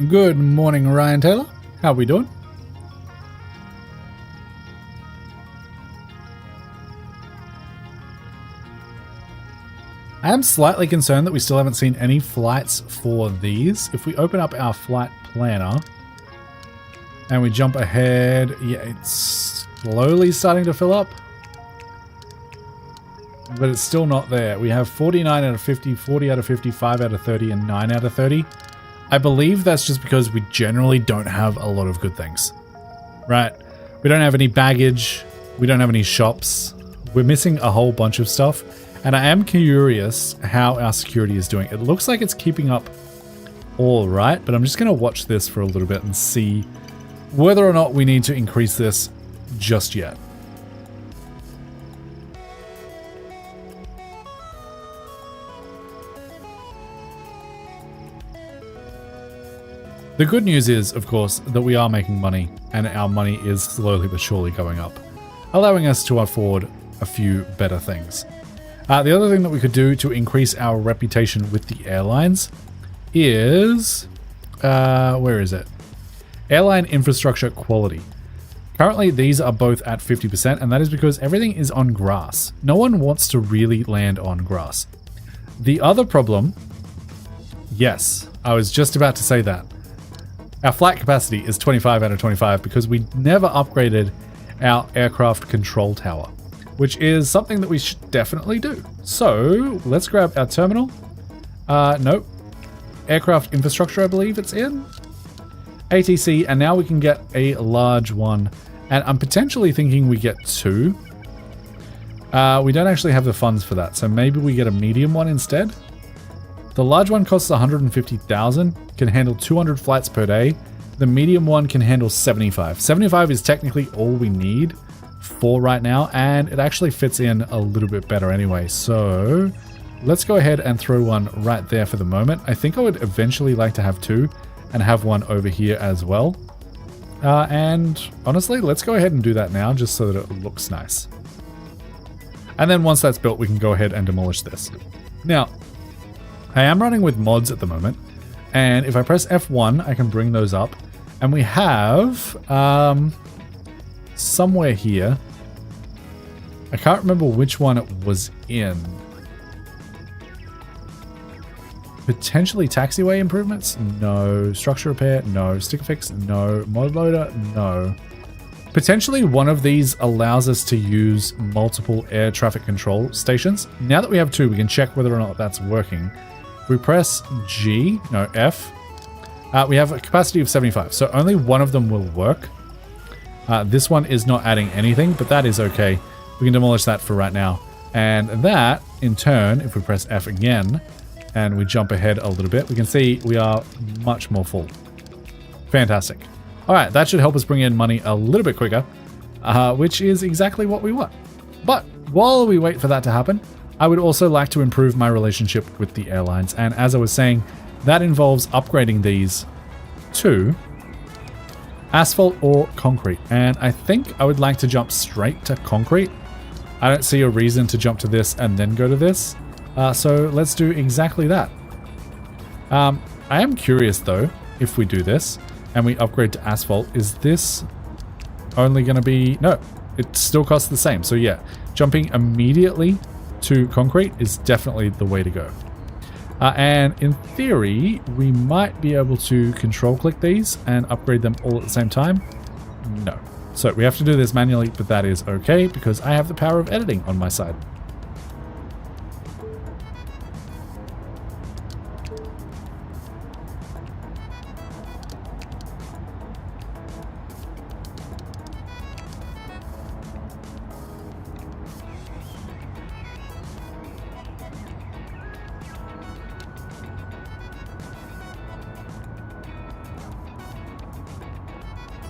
Good morning, Ryan Taylor. How are we doing? I am slightly concerned that we still haven't seen any flights for these. If we open up our flight planner and we jump ahead, yeah, it's slowly starting to fill up, but it's still not there. We have 49 out of 50, 40 out of 50, 5 out of 30, and 9 out of 30. I believe that's just because we generally don't have a lot of good things, right? We don't have any baggage. We don't have any shops. We're missing a whole bunch of stuff. And I am curious how our security is doing. It looks like it's keeping up all right, but I'm just going to watch this for a little bit and see whether or not we need to increase this just yet. The good news is, of course, that we are making money, and our money is slowly but surely going up, allowing us to afford a few better things. The other thing that we could do to increase our reputation with the airlines is, where is it? Airline infrastructure quality. Currently, these are both at 50%, and that is because everything is on grass. No one wants to really land on grass. The other problem, yes, I was just about to say that. Our flight capacity is 25 out of 25 because we never upgraded our aircraft control tower, which is something that we should definitely do. So let's grab our terminal. Nope. Aircraft infrastructure, I believe it's in. ATC, and now we can get a large one. And I'm potentially thinking we get two. We don't actually have the funds for that, so maybe we get a medium one instead. The large one costs 150,000, can handle 200 flights per day. The medium one can handle 75. 75 is technically all we need for right now, and it actually fits in a little bit better anyway. So let's go ahead and throw one right there for the moment. I think I would eventually like to have two and have one over here as well. And honestly, let's go ahead and do that now just so that it looks nice. And then once that's built, we can go ahead and demolish this. Now, I am running with mods at the moment, and if I press F1, I can bring those up. And we have somewhere here, I can't remember which one it was in. Potentially taxiway improvements? No. Structure repair? No. Sticker fix? No. Mod loader? No. Potentially one of these allows us to use multiple air traffic control stations. Now that we have 2, we can check whether or not that's working. If we press F, we have a capacity of 75, so only one of them will work. This one is not adding anything, but that is okay. We can demolish that for right now. And that, in turn, if we press F again, and we jump ahead a little bit, we can see we are much more full. Fantastic. All right, that should help us bring in money a little bit quicker, which is exactly what we want. But while we wait for that to happen, I would also like to improve my relationship with the airlines. And as I was saying, that involves upgrading these to asphalt or concrete. And I think I would like to jump straight to concrete. I don't see a reason to jump to this and then go to this. So let's do exactly that. I am curious though, if we do this and we upgrade to asphalt, is this only going to be... No, it still costs the same. So yeah, jumping immediately to concrete is definitely the way to go. And in theory, we might be able to control click these and upgrade them all at the same time. No. So we have to do this manually, but that is okay because I have the power of editing on my side.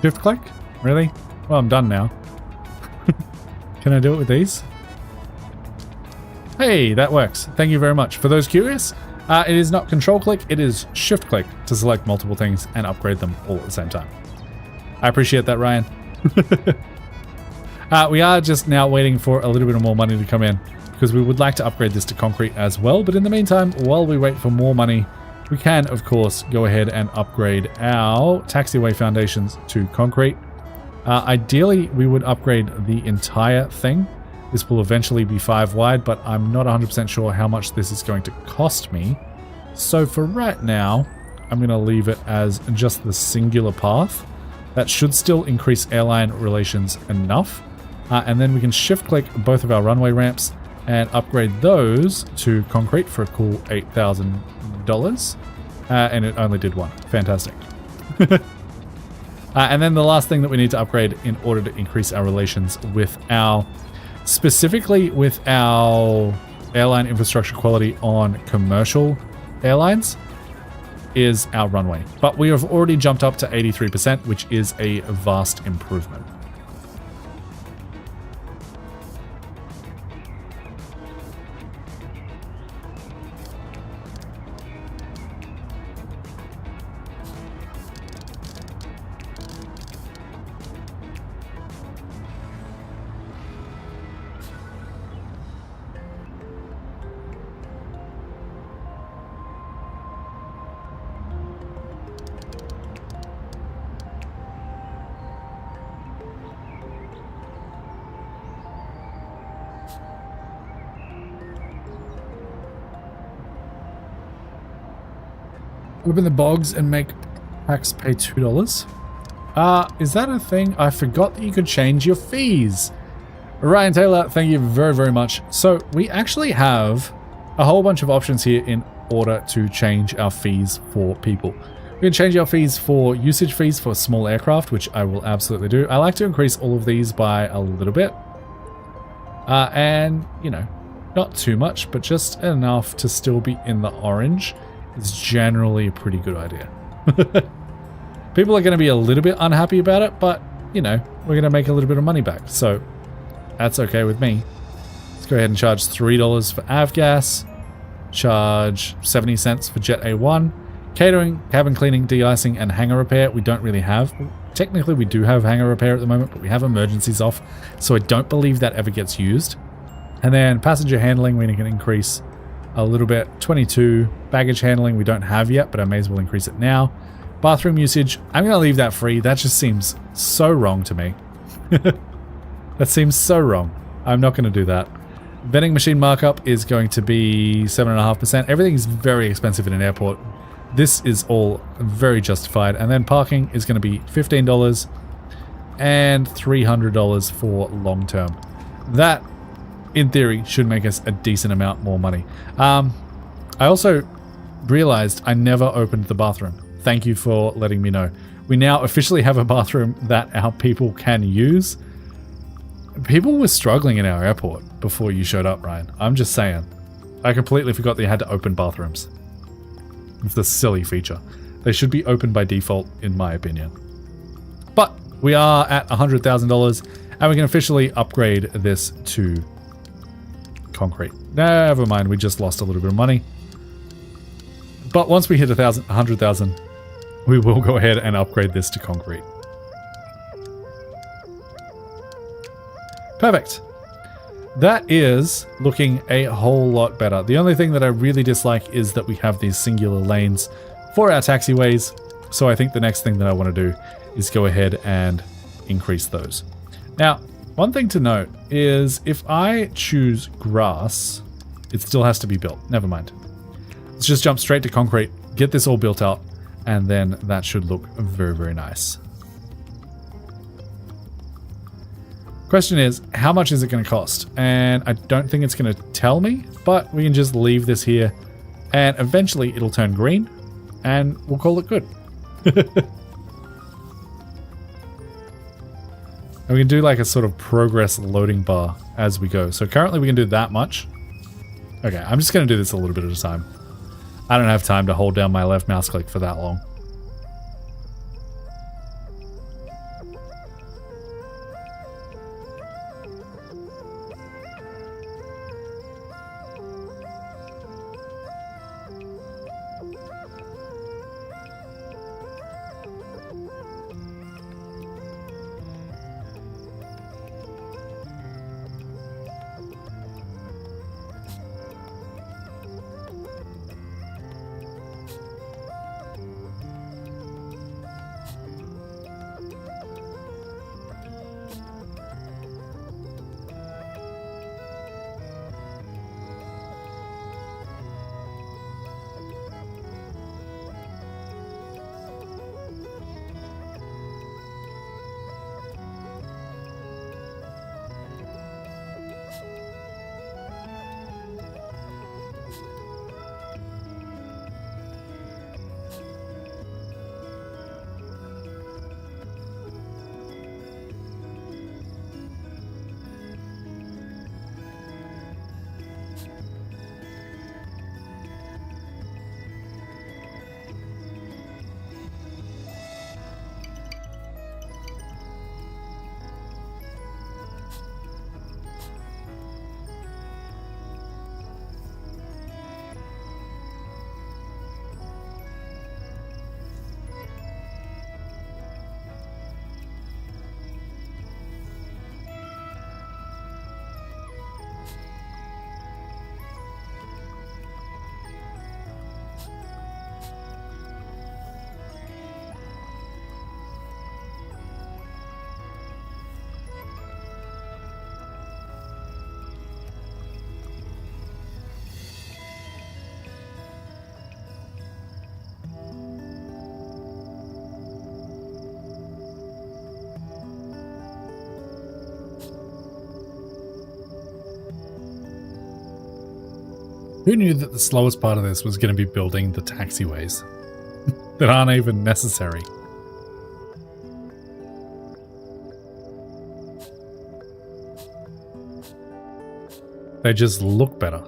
Shift click? Really? Well, I'm done now. Can I do it with these? Hey, that works. Thank you very much. For those curious, it is not control click, it is shift click to select multiple things and upgrade them all at the same time. I appreciate that, Ryan. We are just now waiting for a little bit more money to come in because we would like to upgrade this to concrete as well. But in the meantime, while we wait for more money, we can, of course, go ahead and upgrade our taxiway foundations to concrete. Ideally, we would upgrade the entire thing. This will eventually be 5 wide, but I'm not 100% sure how much this is going to cost me. So for right now, I'm going to leave it as just the singular path. That should still increase airline relations enough. And then we can shift-click both of our runway ramps and upgrade those to concrete for a cool $8,000. And it only did one. Fantastic. And then the last thing that we need to upgrade in order to increase our relations with our, specifically with our airline infrastructure quality on commercial airlines, is our runway. But we have already jumped up to 83%, which is a vast improvement. Open the bogs and make packs pay $2. Is that a thing? I forgot that you could change your fees. Ryan Taylor, thank you very, very much. So we actually have a whole bunch of options here in order to change our fees for people. We can change our fees for usage fees for small aircraft, which I will absolutely do. I like to increase all of these by a little bit. And, you know, not too much, but just enough to still be in the orange. It's generally a pretty good idea. People are going to be a little bit unhappy about it, but, you know, we're going to make a little bit of money back. So that's okay with me. Let's go ahead and charge $3 for avgas. Charge 70 cents for Jet A1. Catering, cabin cleaning, de-icing, and hangar repair we don't really have. Technically, we do have hangar repair at the moment, but we have emergencies off, so I don't believe that ever gets used. And then passenger handling, we can increase a little bit. 22. Baggage handling we don't have yet, but I may as well increase it now. Bathroom usage, I'm going to leave that free. That just seems so wrong to me. That seems so wrong. I'm not going to do that. Vending machine markup is going to be 7.5%. Everything is very expensive in an airport. This is all very justified. And then parking is going to be $15 and $300 for long term. That, in theory, should make us a decent amount more money. I also realized I never opened the bathroom. Thank you for letting me know. We now officially have a bathroom that our people can use. People were struggling in our airport before you showed up, Ryan. I'm just saying. I completely forgot that you had to open bathrooms. It's a silly feature. They should be open by default, in my opinion. But we are at $100,000, and we can officially upgrade this to concrete. Never mind, we just lost a little bit of money. But once we hit 100,000, we will go ahead and upgrade this to concrete. Perfect. That is looking a whole lot better. The only thing that I really dislike is that we have these singular lanes for our taxiways. So I think the next thing that I want to do is go ahead and increase those. Now, one thing to note is if I choose grass, it still has to be built. Never mind. Let's just jump straight to concrete, get this all built out, and then that should look very, very nice. Question is, how much is it going to cost? And I don't think it's going to tell me, but we can just leave this here and eventually it'll turn green and we'll call it good. And we can do like a sort of progress loading bar as we go. So currently we can do that much. Okay, I'm just going to do this a little bit at a time. I don't have time to hold down my left mouse click for that long. Who knew that the slowest part of this was going to be building the taxiways that aren't even necessary? They just look better.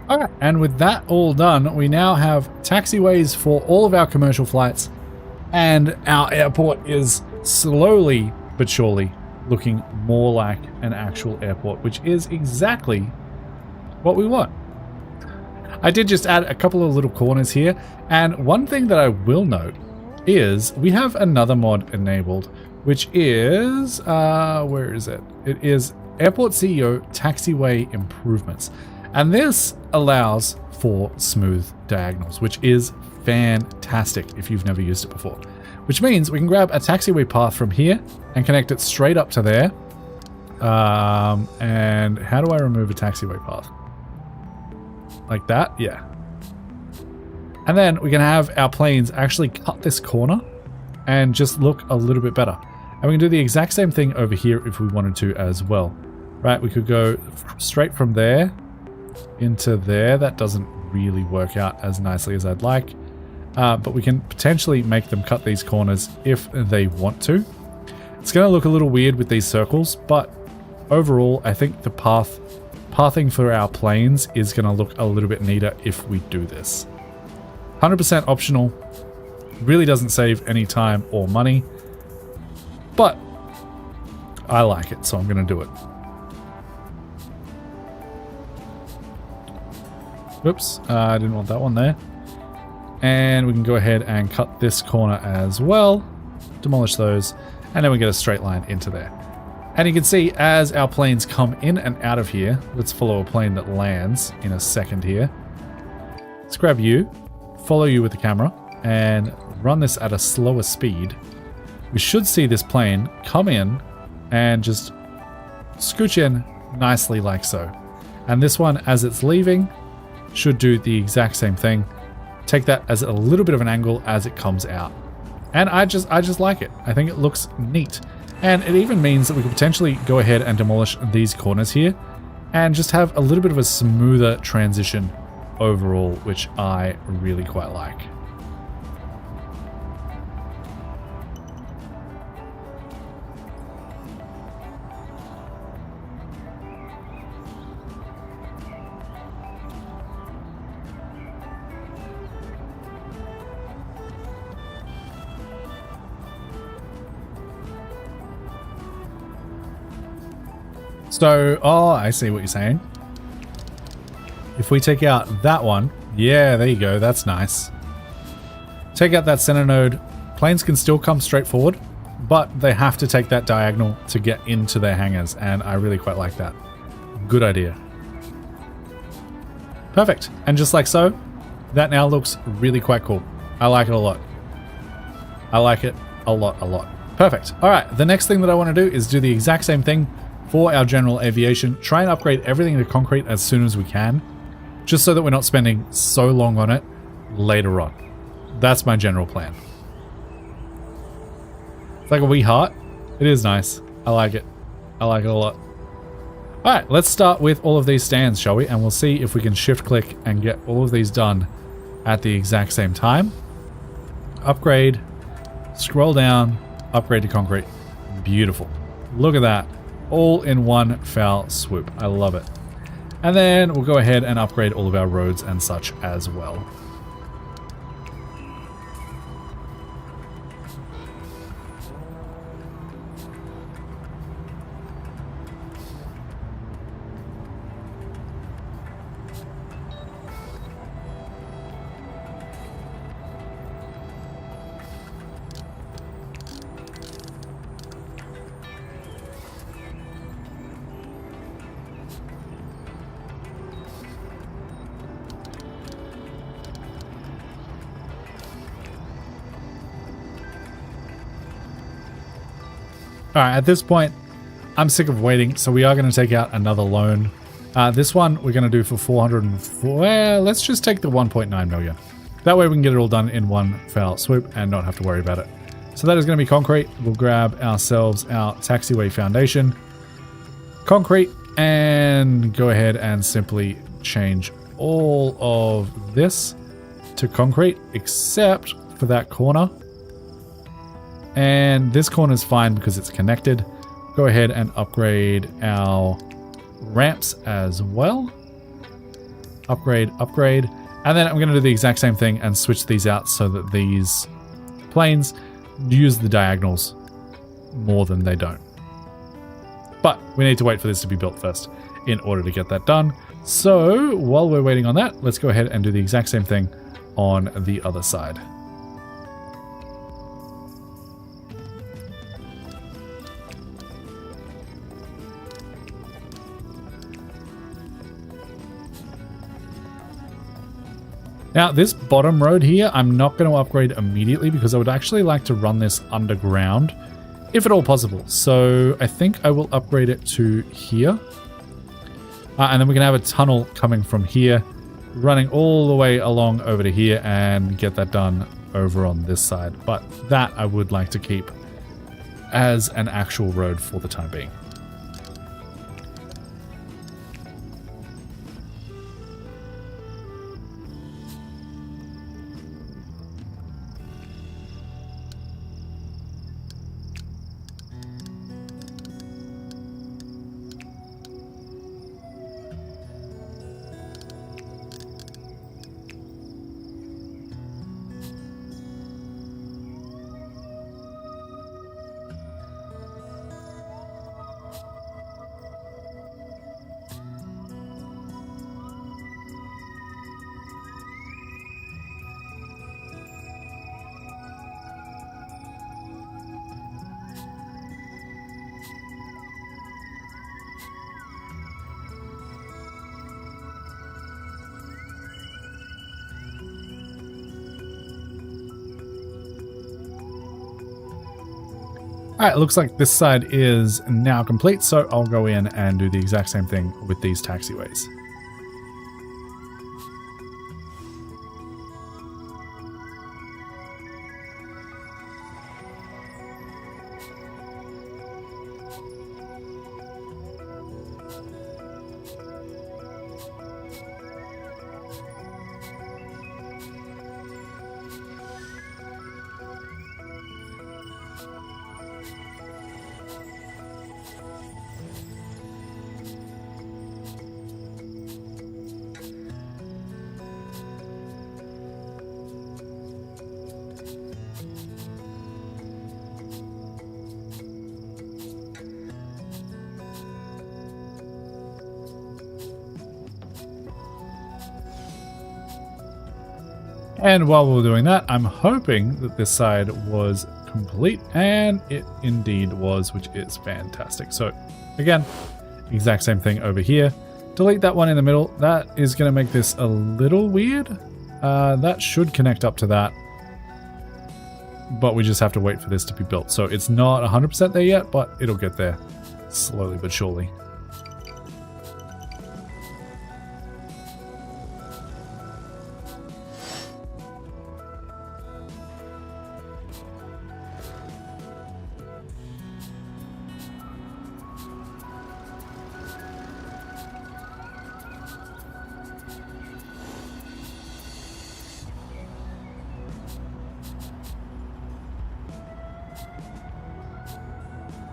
Alright, and with that all done, we now have taxiways for all of our commercial flights, and our airport is slowly but surely looking more like an actual airport, which is exactly what we want. I did just add a couple of little corners here, and one thing that I will note is we have another mod enabled, which is, where is it? It is Airport CEO Taxiway Improvements. And this allows for smooth diagonals, which is fantastic if you've never used it before. Which means we can grab a taxiway path from here and connect it straight up to there. And how do I remove a taxiway path? Like that? Yeah. And then we can have our planes actually cut this corner and just look a little bit better. And we can do the exact same thing over here if we wanted to as well. Right, we could go straight from there into there. That doesn't really work out as nicely as I'd like. But we can potentially make them cut these corners if they want to. It's going to look a little weird with these circles, but overall, I think the pathing for our planes is going to look a little bit neater if we do this. 100% optional. Really doesn't save any time or money, but I like it, so I'm going to do it. Oops, I didn't want that one there. And we can go ahead and cut this corner as well. Demolish those. And then we get a straight line into there. And you can see as our planes come in and out of here, let's follow a plane that lands in a second here. Let's grab you, follow you with the camera, and run this at a slower speed. We should see this plane come in and just scooch in nicely like so. And this one, as it's leaving, should do the exact same thing. Take that as a little bit of an angle as it comes out. And I just like it. I think it looks neat. And it even means that we could potentially go ahead and demolish these corners here and just have a little bit of a smoother transition overall, which I really quite like. So, oh, I see what you're saying. If we take out that one, yeah, there you go, that's nice. Take out that center node, planes can still come straight forward, but they have to take that diagonal to get into their hangars, and I really quite like that. Good idea. Perfect, and just like so, that now looks really quite cool. I like it a lot. I like it a lot. Perfect. All right, the next thing that I want to do is do the exact same thing for our general aviation. Try and upgrade everything to concrete as soon as we can, just so that we're not spending so long on it later on. That's my general plan. It's like a wee heart. It is nice. I like it. I like it a lot. All right, let's start with all of these stands, shall we? And we'll see if we can shift click and get all of these done at the exact same time. Upgrade, scroll down, upgrade to concrete. Beautiful. Look at that. All in one foul swoop. I love it. And then we'll go ahead and upgrade all of our roads and such as well. All right, at this point, I'm sick of waiting, so we are going to take out another loan. This one we're going to do for 404. Well, let's just take the 1.9 million. That way we can get it all done in one foul swoop and not have to worry about it. So that is going to be concrete. We'll grab ourselves our taxiway foundation, concrete, and go ahead and simply change all of this to concrete, except for that corner. And this corner is fine because it's connected. Go ahead and upgrade our ramps as well. upgrade, upgrade. And then I'm going to do the exact same thing and switch these out so that these planes use the diagonals more than they don't. But we need to wait for this to be built first in order to get that done. So while we're waiting on that, let's go ahead and do the exact same thing on the other side. Now, this bottom road here, I'm not going to upgrade immediately because I would actually like to run this underground, if at all possible. So I think I will upgrade it to here. And then we can have a tunnel coming from here, running all the way along over to here and get that done over on this side. But that I would like to keep as an actual road for the time being. All right, it looks like this side is now complete, so I'll go in and do the exact same thing with these taxiways. And while we're doing that, I'm hoping that this side was complete, and it indeed was, which is fantastic. So again, exact same thing over here. Delete that one in the middle. That is going to make this a little weird. That should connect up to that, but we just have to wait for this to be built. So it's not 100% there yet, but it'll get there slowly but surely.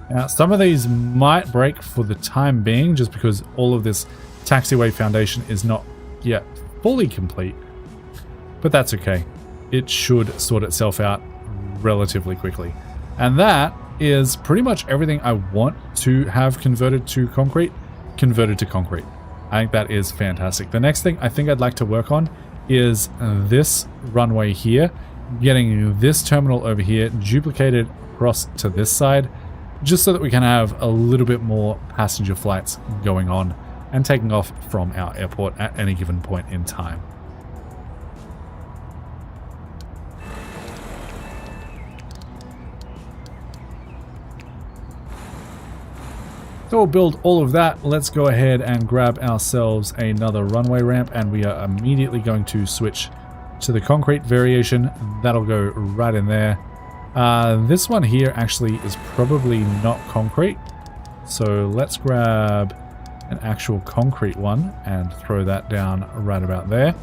Now, some of these might break for the time being just because all of this taxiway foundation is not yet fully complete, but that's okay. It should sort itself out relatively quickly. And that is pretty much everything I want to have converted to concrete. I think that is fantastic. The next thing I think I'd like to work on is this runway here, getting this terminal over here duplicated across to this side, just so that we can have a little bit more passenger flights going on and taking off from our airport at any given point in time. So we'll build all of that. Let's go ahead and grab ourselves another runway ramp, and we are immediately going to switch to the concrete variation. That'll go right in there. This one here actually is probably not concrete, so let's grab an actual concrete one and throw that down right about there.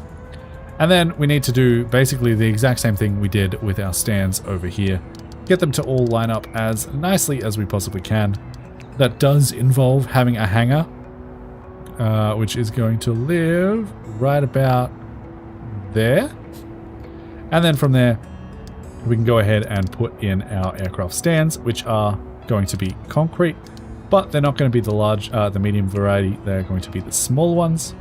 And then we need to do basically the exact same thing we did with our stands over here. Get them to all line up as nicely as we possibly can. That does involve having a hangar which is going to live right about there. And then from there, we can go ahead and put in our aircraft stands, which are going to be concrete, but they're not going to be the medium variety. They're going to be the small ones.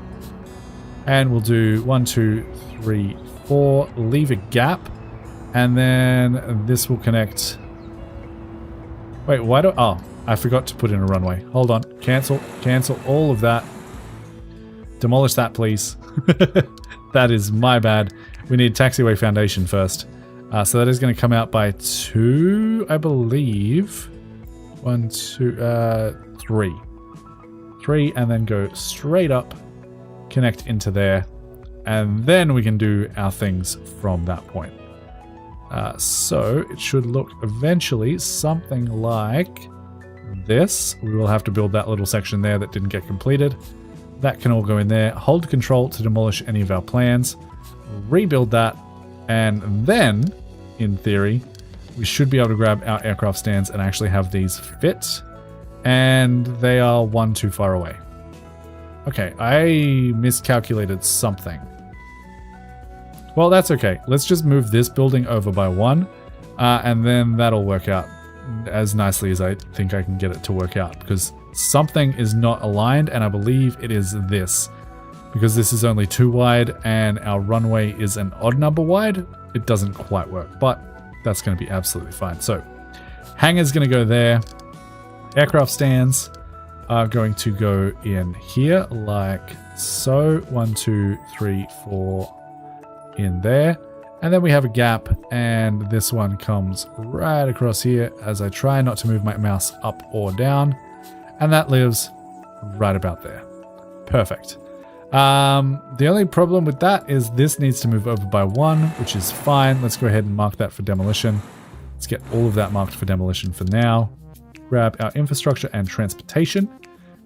And we'll do 1, 2, 3, 4, leave a gap, and then this will connect. Wait, oh, I forgot to put in a runway. Hold on, cancel all of that. Demolish that, please. That is my bad. We need taxiway foundation first. So that is going to come out by 2, I believe. 1, 2, 3. 3, and then go straight up, connect into there, and then we can do our things from that point. So it should look eventually something like this. We will have to build that little section there that didn't get completed. That can all go in there. Hold control to demolish any of our plans. Rebuild that, and then, in theory, we should be able to grab our aircraft stands and actually have these fit. And they are 1 too far away. Okay, I miscalculated something. Well, that's okay. Let's just move this building over by 1, and then that'll work out as nicely as I think I can get it to work out, because something is not aligned, and I believe it is this. Because this is only 2 wide and our runway is an odd number wide, it doesn't quite work, but that's going to be absolutely fine. So, hangar's going to go there. Aircraft stands are going to go in here like so. 1, 2, 3, 4 in there. And then we have a gap, and this one comes right across here as I try not to move my mouse up or down. And that lives right about there. Perfect. The only problem with that is this needs to move over by 1, which is fine. Let's go ahead and mark that for demolition. Let's get all of that marked for demolition for now. Grab our infrastructure and transportation.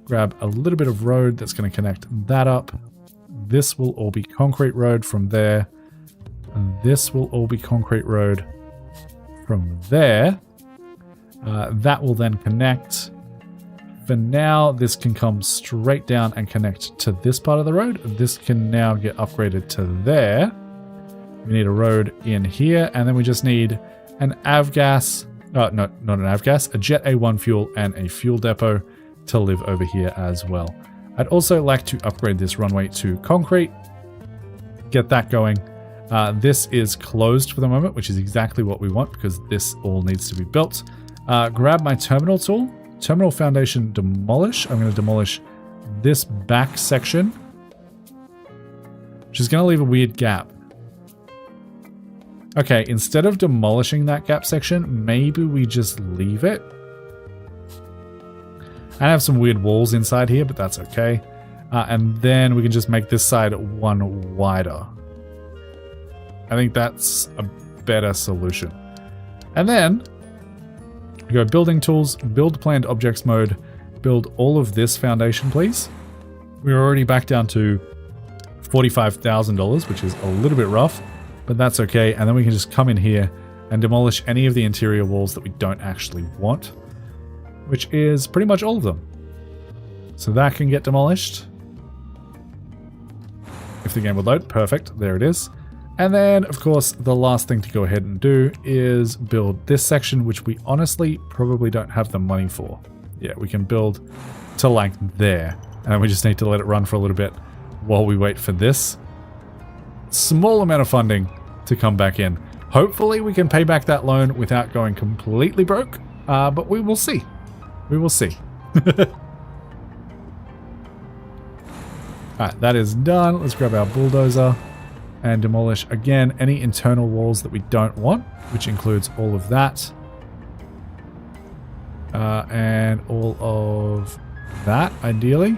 Grab a little bit of road that's going to connect that up. This will all be concrete road from there. And this will all be concrete road from there. That will then connect. For now, this can come straight down and connect to this part of the road. This can now get upgraded to there. We need a road in here, and then we just need an avgas, no, not an avgas, a Jet A1 fuel and a fuel depot to live over here as well. I'd also like to upgrade this runway to concrete, get that going. This is closed for the moment, which is exactly what we want because this all needs to be built. Grab my terminal tool. Terminal foundation demolish. I'm going to demolish this back section, which is going to leave a weird gap. Okay, instead of demolishing that gap section, maybe we just leave it. I have some weird walls inside here, but that's okay. And then we can just make this side 1 wider. I think that's a better solution. And then we go building tools, build planned objects mode, build all of this foundation, please. We're already back down to $45,000, which is a little bit rough, but that's okay. And then we can just come in here and demolish any of the interior walls that we don't actually want, which is pretty much all of them. So that can get demolished. If the game would load, perfect, there it is. And then, of course, the last thing to go ahead and do is build this section, which we honestly probably don't have the money for. Yeah, we can build to like there. And then we just need to let it run for a little bit while we wait for this small amount of funding to come back in. Hopefully we can pay back that loan without going completely broke, but we will see. We will see. Alright, that is done. Let's grab our bulldozer and demolish, again, any internal walls that we don't want, which includes all of that. And all of that, ideally.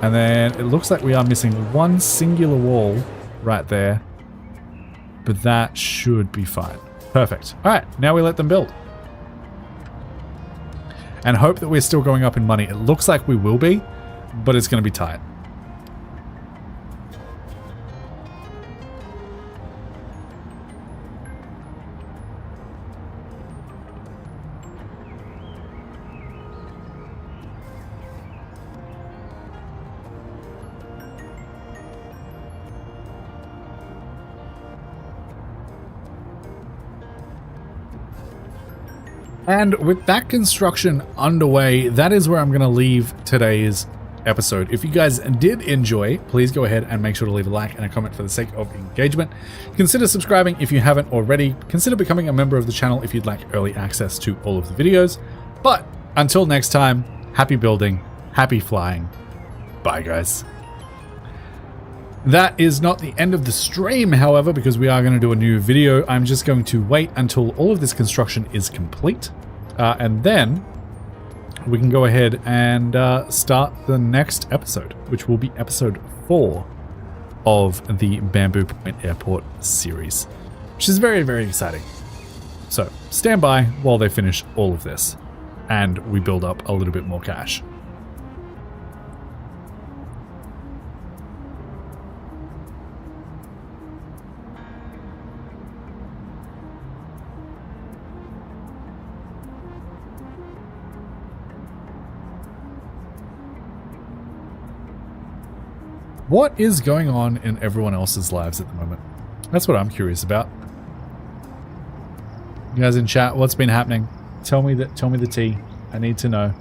And then it looks like we are missing 1 singular wall right there. But that should be fine. Perfect. Alright, now we let them build. And hope that we're still going up in money. It looks like we will be, but it's going to be tight. And with that construction underway, that is where I'm going to leave today's episode. If you guys did enjoy, please go ahead and make sure to leave a like and a comment for the sake of engagement. Consider subscribing if you haven't already. Consider becoming a member of the channel if you'd like early access to all of the videos. But until next time, happy building, happy flying. Bye, guys. That is not the end of the stream, however, because we are going to do a new video. I'm just going to wait until all of this construction is complete, and then we can go ahead and start the next episode, which will be episode 4 of the Bamboo Point Airport series, which is very, very exciting. So stand by while they finish all of this and we build up a little bit more cash. What is going on in everyone else's lives at the moment? That's what I'm curious about. You guys in chat, what's been happening? Tell me the tea. I need to know.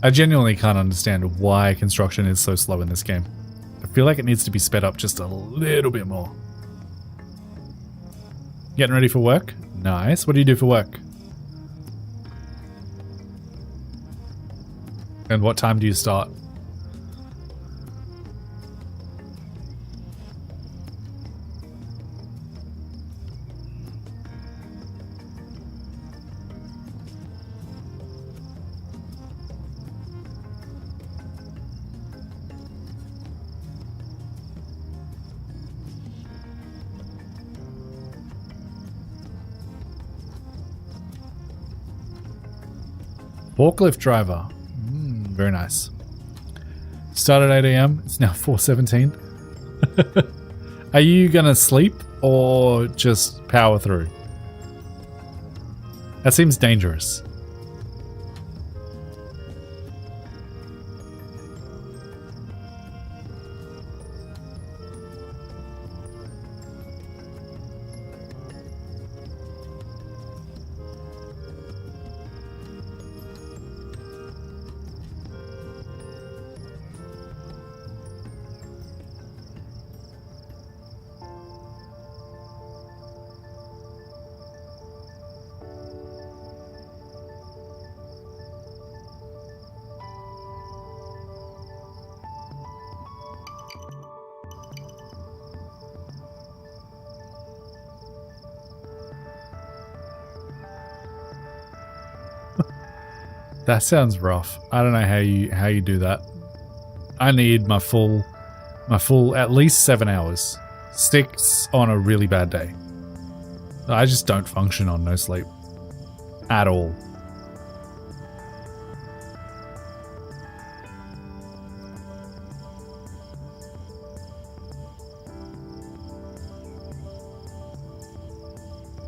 I genuinely can't understand why construction is so slow in this game. I feel like it needs to be sped up just a little bit more. Getting ready for work? Nice. What do you do for work? And what time do you start? Forklift driver. Very nice. Started at 8 a.m. It's now 4:17. Are you gonna sleep or just power through? That seems dangerous. That sounds rough. I don't know how you do that. I need my full at least 7 hours. 6 on a really bad day. I just don't function on no sleep at all.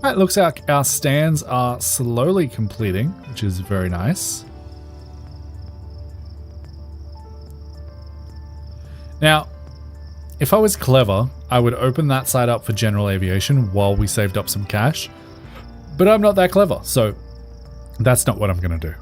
It looks like our stands are slowly completing, which is very nice. Now, if I was clever, I would open that side up for general aviation while we saved up some cash. But I'm not that clever, so that's not what I'm going to do.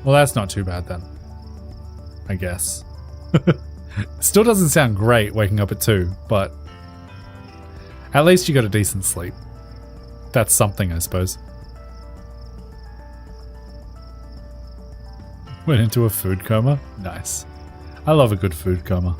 Well, that's not too bad then, I guess. Still doesn't sound great waking up at 2, but at least you got a decent sleep. That's something, I suppose. Went into a food coma? Nice. I love a good food coma.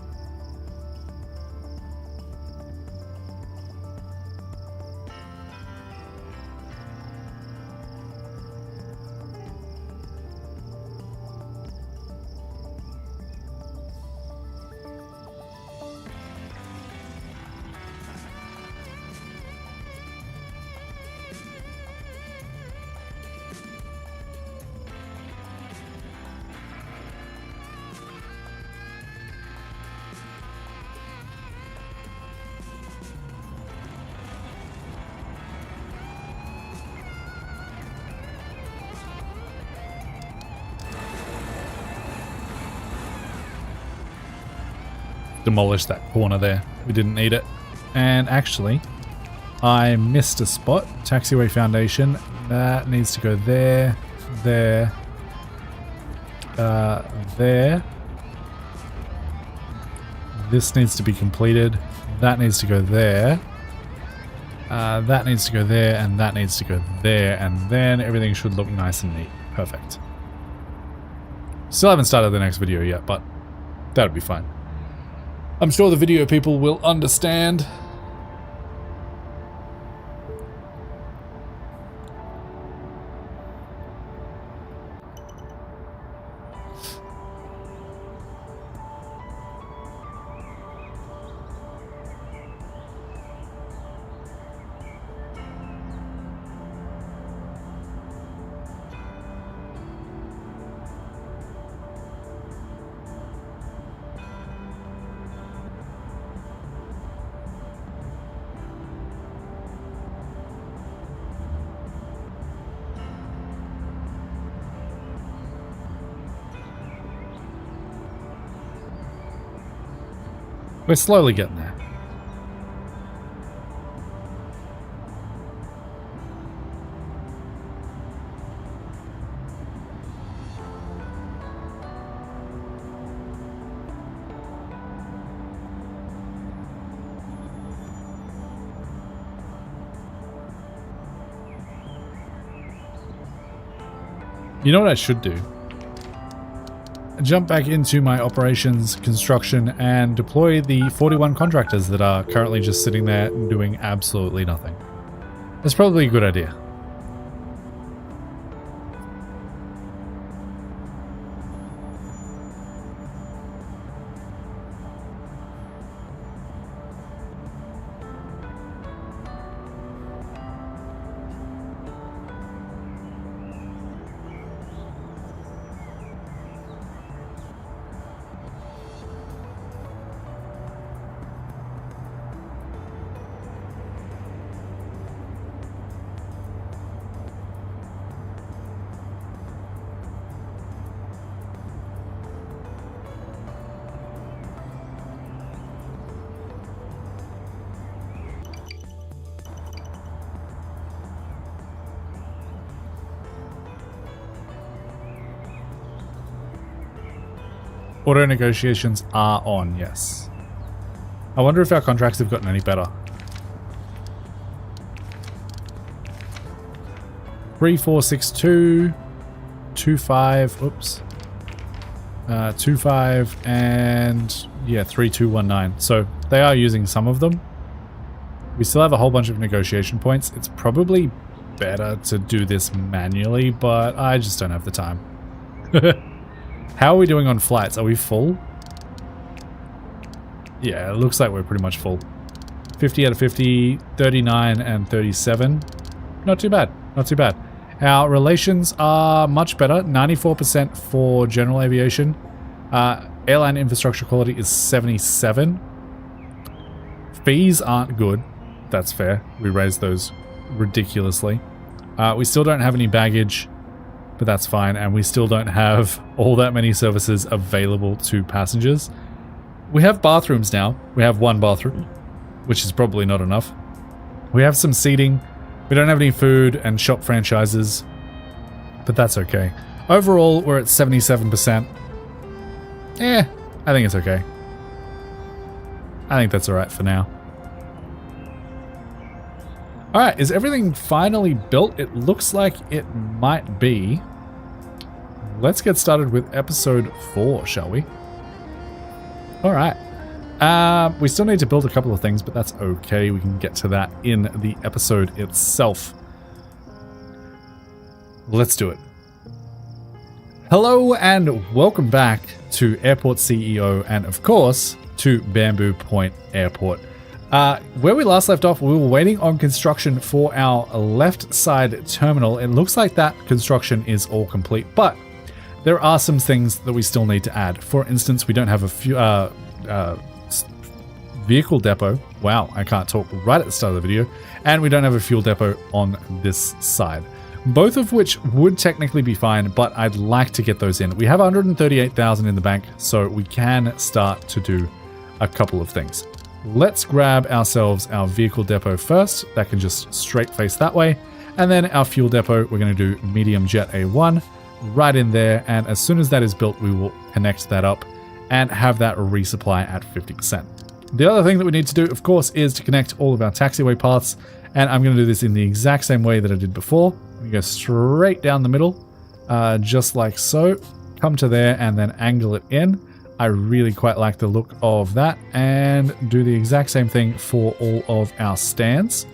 demolish that corner there. We didn't need it. And actually, I missed a spot. Taxiway foundation. That needs to go there, there, there. This needs to be completed. That needs to go there. That needs to go there, and that needs to go there, and then everything should look nice and neat. Perfect. Still haven't started the next video yet, but that'll be fine. I'm sure the video people will understand. We're slowly getting there. You know what I should do? Jump back into my operations, construction, and deploy the 41 contractors that are currently just sitting there doing absolutely nothing. That's probably a good idea. Auto negotiations are on, yes. I wonder if our contracts have gotten any better. 3462, 25, oops. 25 and yeah, 3219. So they are using some of them. We still have a whole bunch of negotiation points. It's probably better to do this manually, but I just don't have the time. How are we doing on flights? Are we full? Yeah, it looks like we're pretty much full. 50 out of 50, 39 and 37. Not too bad, not too bad. Our relations are much better, 94% for general aviation. Airline infrastructure quality is 77. Fees aren't good, that's fair. We raised those ridiculously. We still don't have any baggage, but that's fine, and we still don't have all that many services available to passengers. We have bathrooms now. We have one bathroom, which is probably not enough. We have some seating. We don't have any food and shop franchises, but that's okay. Overall, we're at 77%. I think it's okay. I think that's alright for now. Alright, is everything finally built? It looks like it might be. Let's get started with episode 4, shall we? Alright. We still need to build a couple of things, but that's okay. We can get to that in the episode itself. Let's do it. Hello and welcome back to Airport CEO and, of course, to Bamboo Point Airport. Where we last left off, we were waiting on construction for our left side terminal. It looks like that construction is all complete, but there are some things that we still need to add. For instance, we don't have a vehicle depot. Wow, I can't talk right at the start of the video. And we don't have a fuel depot on this side. Both of which would technically be fine, but I'd like to get those in. We have 138,000 in the bank, so we can start to do a couple of things. Let's grab ourselves our vehicle depot first. That can just straight face that way. And then our fuel depot, we're going to do medium jet A1 right in there. And as soon as that is built, we will connect that up and have that resupply at 50%. The other thing that we need to do, of course, is to connect all of our taxiway paths. And I'm going to do this in the exact same way that I did before. We go straight down the middle, just like so. Come to there and then angle it in. I really quite like the look of that, and do the exact same thing for all of our stands.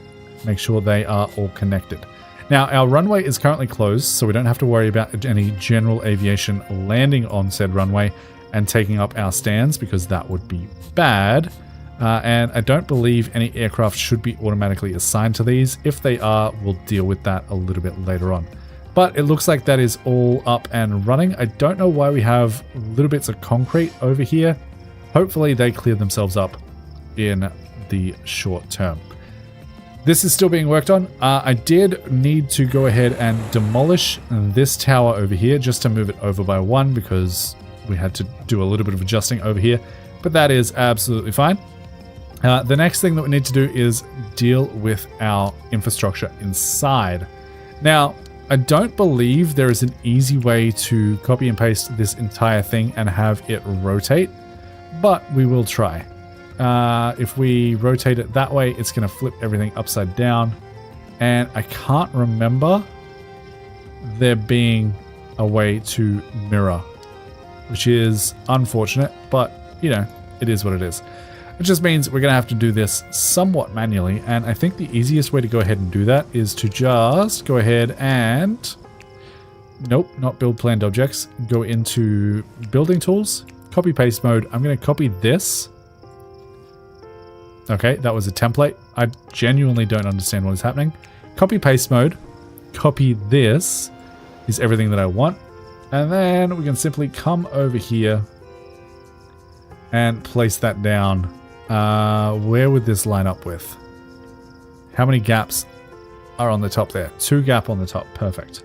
Make sure they are all connected. Now, our runway is currently closed, so we don't have to worry about any general aviation landing on said runway and taking up our stands, because that would be bad. And I don't believe any aircraft should be automatically assigned to these. If they are, we'll deal with that a little bit later on. But it looks like that is all up and running. I don't know why we have little bits of concrete over here. Hopefully they clear themselves up in the short term. This is still being worked on. I did need to go ahead and demolish this tower over here just to move it over by one, because we had to do a little bit of adjusting over here. But that is absolutely fine. The next thing that we need to do is deal with our infrastructure inside. Now, I don't believe there is an easy way to copy and paste this entire thing and have it rotate, but we will try. If we rotate it that way, it's going to flip everything upside down. And I can't remember there being a way to mirror, which is unfortunate, but you know, it is what it is. It just means we're going to have to do this somewhat manually, and I think the easiest way to go ahead and do that is to just go ahead and... Nope, not build planned objects. Go into building tools, copy paste mode. I'm going to copy this. Okay, that was a template. I genuinely don't understand what is happening. Copy paste mode. Copy this is everything that I want. And then we can simply come over here and place that down. Where would this line up with? How many gaps are on the top there? 2 gap on the top. Perfect.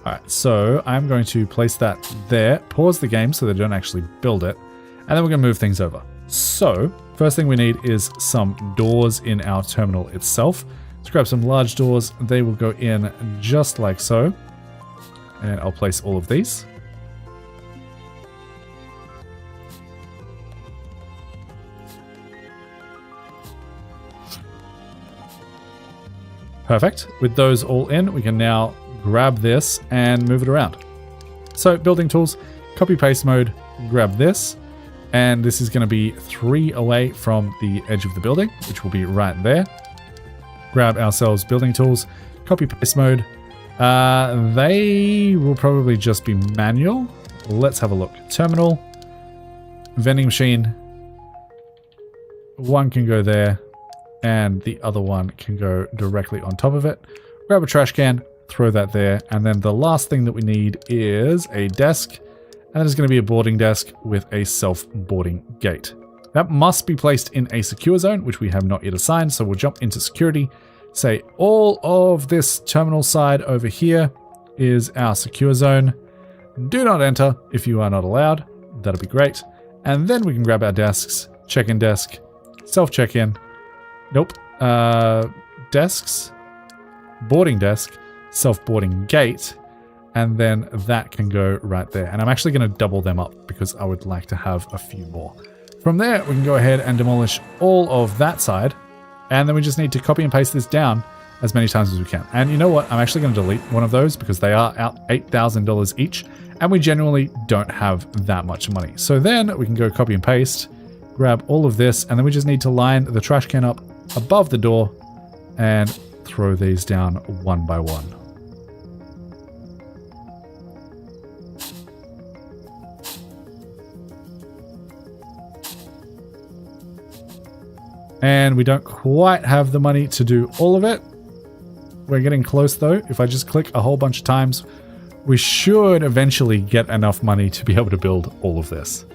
Alright, so I'm going to place that there. Pause the game so they don't actually build it. And then we're going to move things over. So, first thing we need is some doors in our terminal itself. Let's grab some large doors. They will go in just like so. And I'll place all of these. Perfect. With those all in, we can now grab this and move it around. So building tools, copy paste mode, grab this, and this is going to be 3 away from the edge of the building, which will be right there. Grab ourselves building tools, copy paste mode. They will probably just be manual. Let's have a look. Terminal, vending machine. One can go there, and the other one can go directly on top of it. Grab a trash can, throw that there, and then the last thing that we need is a desk, and that is going to be a boarding desk with a self-boarding gate. That must be placed in a secure zone, which we have not yet assigned, so we'll jump into security, say all of this terminal side over here is our secure zone. Do not enter if you are not allowed. That'll be great. And then we can grab our desks, check-in desk, self-check-in. Nope. Desks, boarding desk, self-boarding gate, and then that can go right there. And I'm actually going to double them up because I would like to have a few more. From there, we can go ahead and demolish all of that side, and then we just need to copy and paste this down as many times as we can. And you know what? I'm actually going to delete one of those because they are out $8,000 each, and we genuinely don't have that much money. So then we can go copy and paste, grab all of this, and then we just need to line the trash can up above the door and throw these down one by one. And we don't quite have the money to do all of it. We're getting close though. If I just click a whole bunch of times, we should eventually get enough money to be able to build all of this.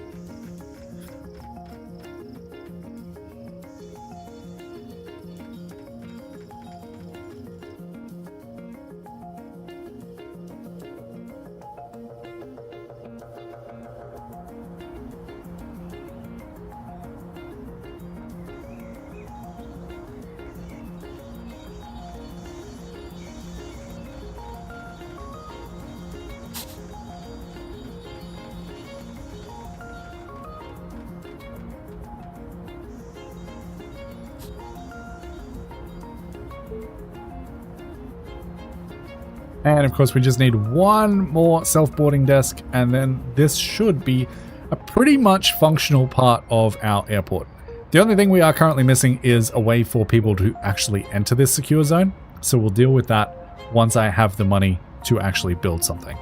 And of course, we just need one more self-boarding desk, and then this should be a pretty much functional part of our airport. The only thing we are currently missing is a way for people to actually enter this secure zone. So we'll deal with that once I have the money to actually build something.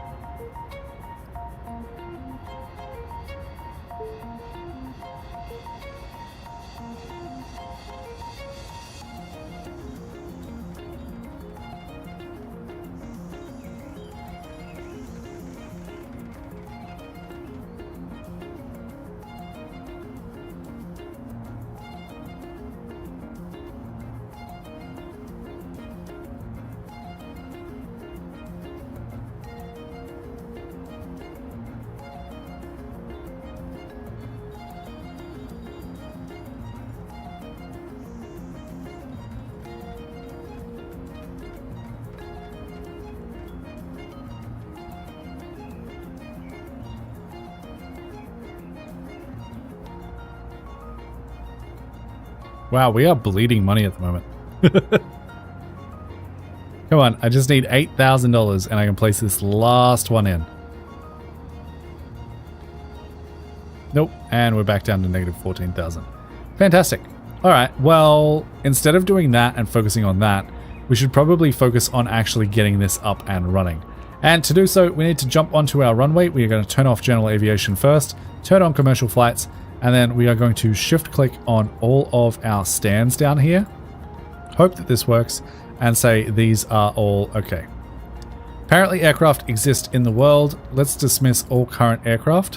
Wow, we are bleeding money at the moment. Come on, I just need $8,000 and I can place this last one in. Nope, and we're back down to negative 14,000. Fantastic. All right, well, instead of doing that and focusing on that, we should probably focus on actually getting this up and running. And to do so, we need to jump onto our runway. We are going to turn off general aviation first, turn on commercial flights, and then we are going to shift click on all of our stands down here. Hope that this works and say these are all okay. Apparently aircraft exist in the world. Let's dismiss all current aircraft.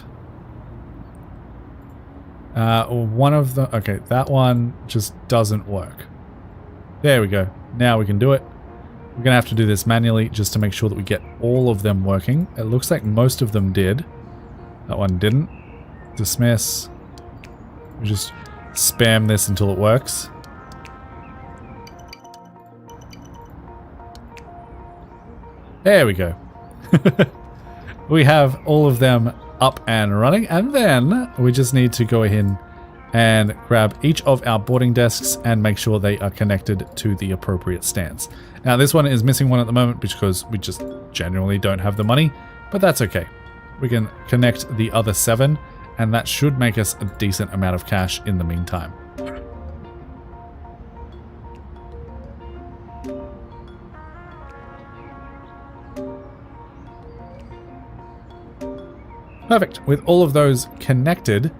One of the, okay, that one just doesn't work. There we go. Now we can do it. We're going to have to do this manually just to make sure that we get all of them working. It looks like most of them did. That one didn't. Dismiss. We just spam this until it works. There we go. We have all of them up and running, and then we just need to go ahead and grab each of our boarding desks and make sure they are connected to the appropriate stands. Now this one is missing one at the moment because we just genuinely don't have the money, but that's okay. We can connect the other 7, and that should make us a decent amount of cash in the meantime. Perfect. With all of those connected,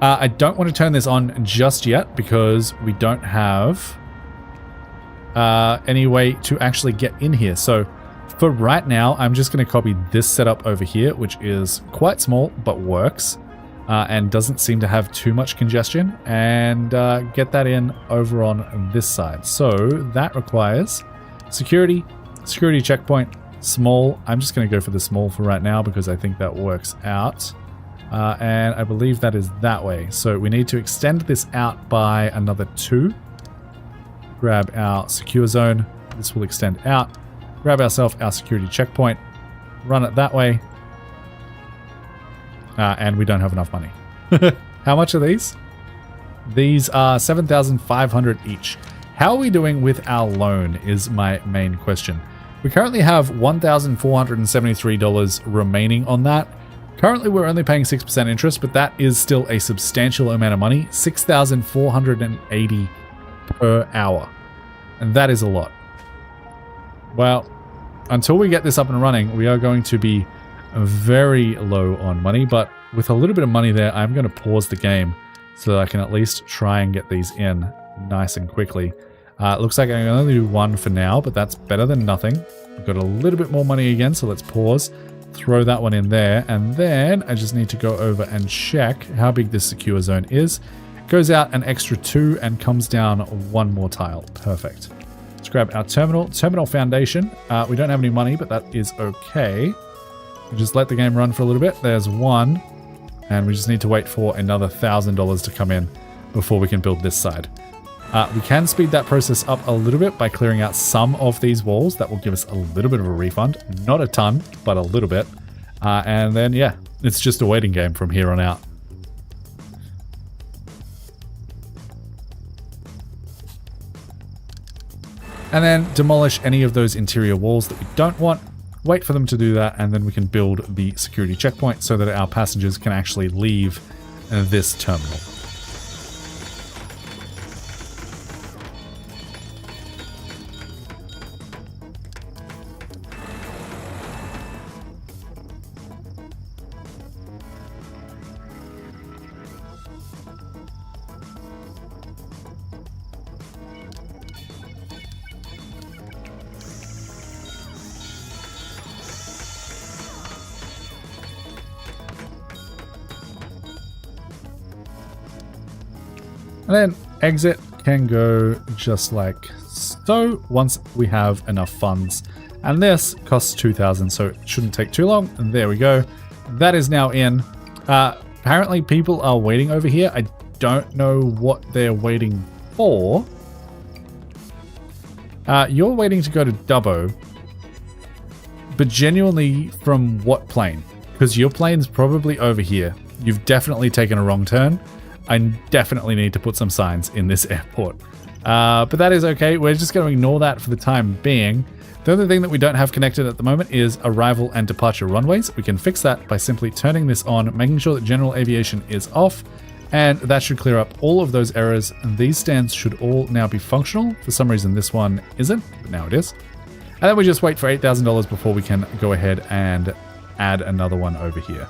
I don't want to turn this on just yet because we don't have any way to actually get in here. So for right now, I'm just going to copy this setup over here, which is quite small but works and doesn't seem to have too much congestion, and get that in over on this side. So that requires security checkpoint, small. I'm just going to go for the small for right now because I think that works out. And I believe that is that way. So we need to extend this out by another 2. Grab our secure zone. This will extend out. Grab ourselves our security checkpoint. Run it that way. And we don't have enough money. How much are these? These are 7,500 each. How are we doing with our loan is my main question. We currently have $1,473 remaining on that. Currently, we're only paying 6% interest, but that is still a substantial amount of money, $6,480 per hour. And that is a lot. Well, until we get this up and running, we are going to be very low on money, but with a little bit of money there, I'm going to pause the game so that I can at least try and get these in nice and quickly. It looks like I can only do 1 for now, but that's better than nothing. We've got a little bit more money again, so let's pause. Throw that one in there, and then I just need to go over and check how big this secure zone is. It goes out an extra 2 and comes down 1 more tile. Perfect. Let's grab our terminal foundation. We don't have any money, but that is okay. We just let the game run for a little bit. There's 1, and we just need to wait for another $1,000 to come in before we can build this side. We can speed that process up a little bit by clearing out some of these walls. That will give us a little bit of a refund. Not a ton, but a little bit. And then, yeah, it's just a waiting game from here on out. And then demolish any of those interior walls that we don't want. wait for them to do that, and then we can build the security checkpoint so that our passengers can actually leave this terminal. And then exit can go just like so once we have enough funds. And this costs 2,000, so it shouldn't take too long. And there we go. That is now in. Apparently people are waiting over here. I don't know what they're waiting for. You're waiting to go to Dubbo. But genuinely from what plane? Because your plane's probably over here. You've definitely taken a wrong turn. I definitely need to put some signs in this airport. But that is okay. We're just going to ignore that for the time being. The other thing that we don't have connected at the moment is arrival and departure runways. We can fix that by simply turning this on, making sure that general aviation is off, and that should clear up all of those errors. And these stands should all now be functional. For some reason this one isn't, but now it is. And then we just wait for $8,000 before we can go ahead and add another one over here.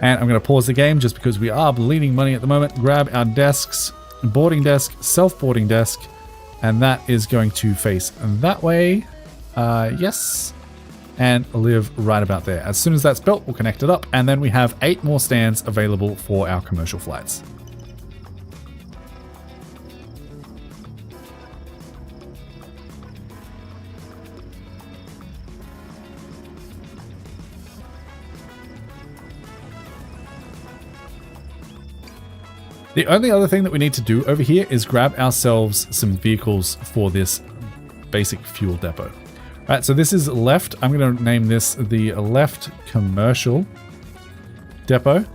And I'm going to pause the game just because we are bleeding money at the moment. Grab our desks, boarding desk, self-boarding desk, and that is going to face that way. Yes. And live right about there. As soon as that's built, we'll connect it up, and then we have 8 more stands available for our commercial flights. The only other thing that we need to do over here is grab ourselves some vehicles for this basic fuel depot. All right, so this is left. I'm going to name this the left commercial depot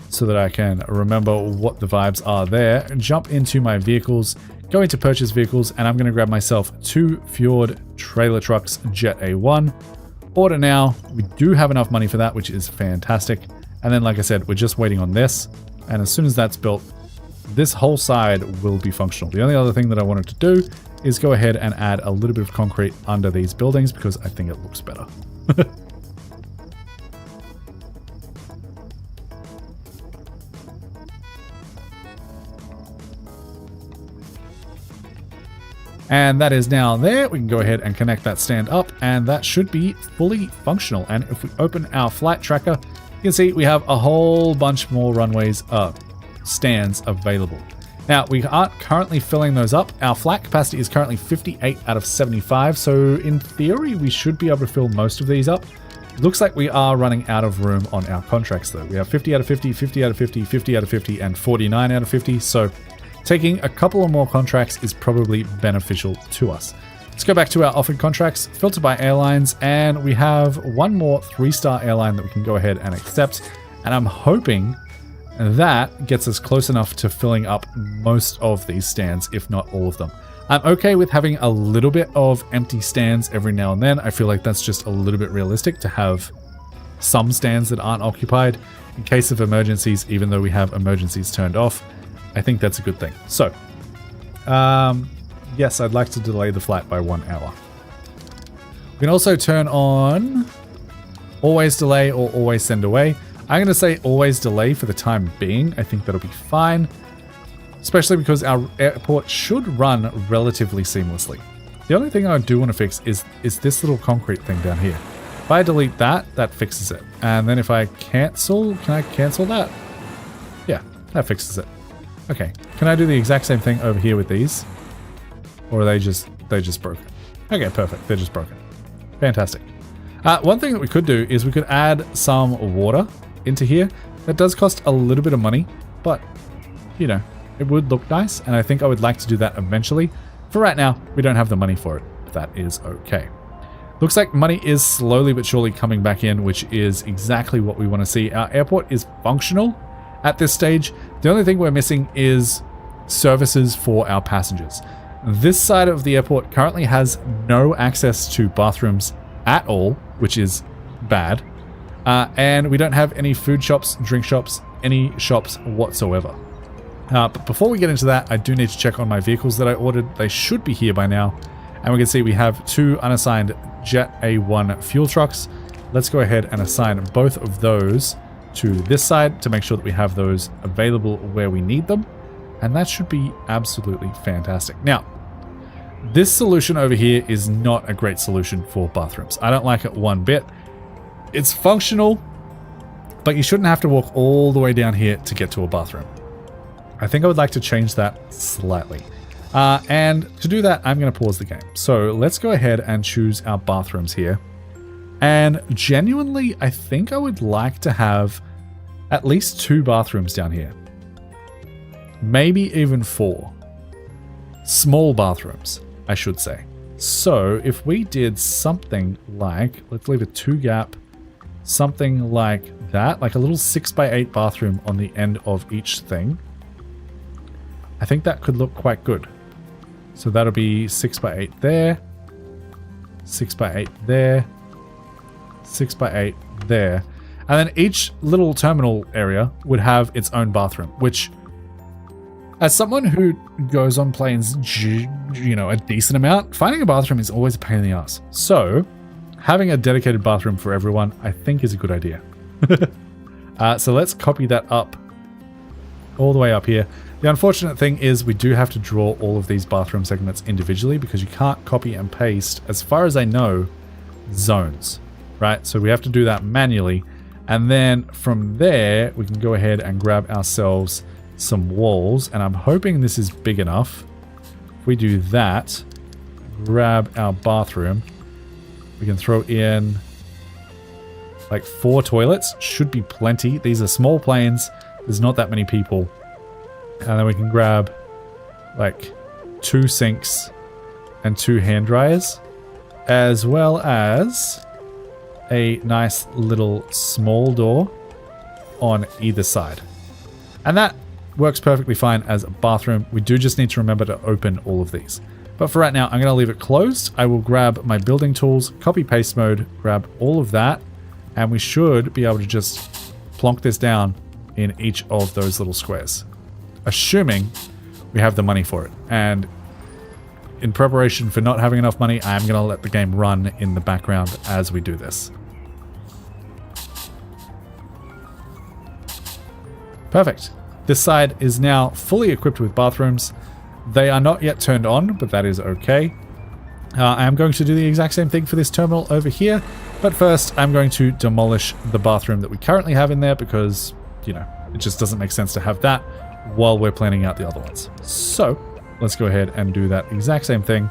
so that I can remember what the vibes are there. Jump into my vehicles, go into purchase vehicles, and I'm going to grab myself 2 Fjord trailer trucks, Jet A1. Order now. We do have enough money for that, which is fantastic. And then, like I said, we're just waiting on this. And as soon as that's built, this whole side will be functional. The only other thing that I wanted to do is go ahead and add a little bit of concrete under these buildings because I think it looks better. And that is now there. We can go ahead and connect that stand up, and that should be fully functional. And if we open our flight tracker, you can see we have a whole bunch more runways stands available. Now, we aren't currently filling those up. Our flight capacity is currently 58 out of 75, so in theory, we should be able to fill most of these up. Looks like we are running out of room on our contracts, though. We have 50 out of 50, 50 out of 50, 50 out of 50, and 49 out of 50, so taking a couple of more contracts is probably beneficial to us. Let's go back to our offered contracts, filter by airlines, and we have one more 3-star airline that we can go ahead and accept, and I'm hoping that gets us close enough to filling up most of these stands, if not all of them. I'm okay with having a little bit of empty stands every now and then. I feel like that's just a little bit realistic to have some stands that aren't occupied in case of emergencies, even though we have emergencies turned off. I think that's a good thing. So, yes, I'd like to delay the flight by 1 hour. We can also turn on always delay or always send away. I'm going to say always delay for the time being. I think that'll be fine, especially because our airport should run relatively seamlessly. The only thing I do want to fix is this little concrete thing down here. If I delete that, that fixes it. And then if I cancel, can I cancel that? Yeah, that fixes it. Okay, can I do the exact same thing over here with these? Or are they just broken? Okay, perfect. They're just broken. Fantastic. One thing that we could do is we could add some water into here. That does cost a little bit of money, but you know, it would look nice, and I think I would like to do that eventually. For right now, we don't have the money for it. That is okay. Looks like money is slowly but surely coming back in, which is exactly what we want to see. Our airport is functional at this stage. The only thing we're missing is services for our passengers. This side of the airport currently has no access to bathrooms at all, which is bad. And we don't have any food shops, drink shops, any shops whatsoever. But before we get into that, I do need to check on my vehicles that I ordered. They should be here by now. And we can see we have 2 unassigned Jet A1 fuel trucks. Let's go ahead and assign both of those to this side to make sure that we have those available where we need them. And that should be absolutely fantastic. Now, this solution over here is not a great solution for bathrooms. I don't like it one bit. It's functional, but you shouldn't have to walk all the way down here to get to a bathroom. I think I would like to change that slightly. And to do that, I'm going to pause the game. So let's go ahead and choose our bathrooms here. And genuinely, I think I would like to have at least 2 bathrooms down here. Maybe even 4. Small bathrooms, I should say. So if we did something like, let's leave a 2 gap, something like that, like a little 6x8 bathroom on the end of each thing. I think that could look quite good. So that'll be 6x8 there, 6x8 there, 6x8 there. And then each little terminal area would have its own bathroom, which, as someone who goes on planes, you know, a decent amount, finding a bathroom is always a pain in the ass. So having a dedicated bathroom for everyone, I think, is a good idea. So let's copy that up all the way up here. The unfortunate thing is we do have to draw all of these bathroom segments individually because you can't copy and paste, as far as I know, zones, right? So we have to do that manually. And then from there, we can go ahead and grab ourselves some walls. And I'm hoping this is big enough. If we do that, grab our bathroom, we can throw in like 4 toilets. Should be plenty. These are small planes. There's not that many people. And then we can grab like 2 sinks and 2 hand dryers, as well as a nice little small door on either side. And that works perfectly fine as a bathroom. We do just need to remember to open all of these. But for right now, I'm going to leave it closed. I will grab my building tools, copy paste mode, grab all of that, and we should be able to just plonk this down in each of those little squares, assuming we have the money for it. And in preparation for not having enough money, I am going to let the game run in the background as we do this. Perfect. This side is now fully equipped with bathrooms. They are not yet turned on, but that is okay. I am going to do the exact same thing for this terminal over here, but first I'm going to demolish the bathroom that we currently have in there because, you know, it just doesn't make sense to have that while we're planning out the other ones. So let's go ahead and do that exact same thing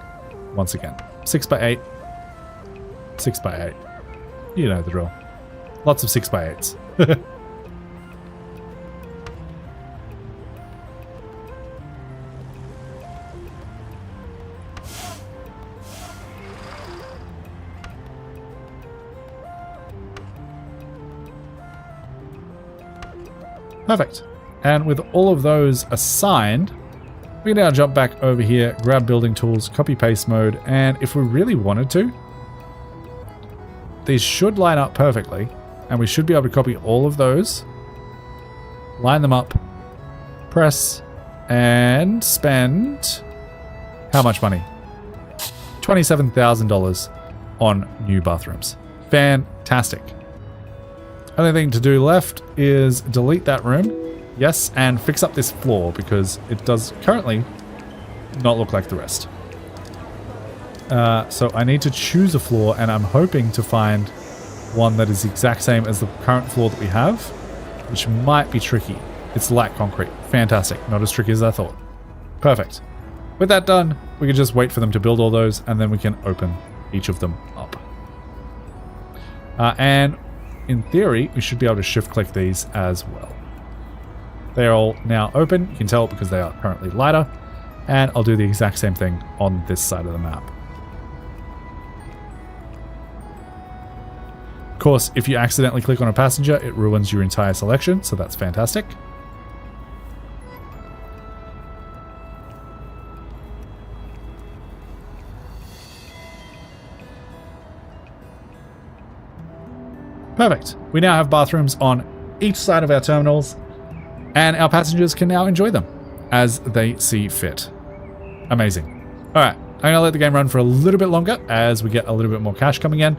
once again. 6x8, 6x8. You know the drill. Lots of 6x8s. Perfect. And with all of those assigned, we can now jump back over here, grab building tools, copy paste mode, and if we really wanted to, these should line up perfectly, and we should be able to copy all of those, line them up, press, and spend how much money? $27,000 on new bathrooms. Fantastic. Only thing to do left is delete that room, yes, and fix up this floor because it does currently not look like the rest. So I need to choose a floor, and I'm hoping to find one that is the exact same as the current floor that we have, which might be tricky. It's light concrete. Fantastic. Not as tricky as I thought. Perfect. With that done, we can just wait for them to build all those, and then we can open each of them up. And in theory, we should be able to shift-click these as well. They are all now open. You can tell because they are currently lighter. And I'll do the exact same thing on this side of the map. Of course, if you accidentally click on a passenger, it ruins your entire selection, so that's fantastic. Perfect. We now have bathrooms on each side of our terminals, and our passengers can now enjoy them as they see fit. Amazing. All right, I'm going to let the game run for a little bit longer as we get a little bit more cash coming in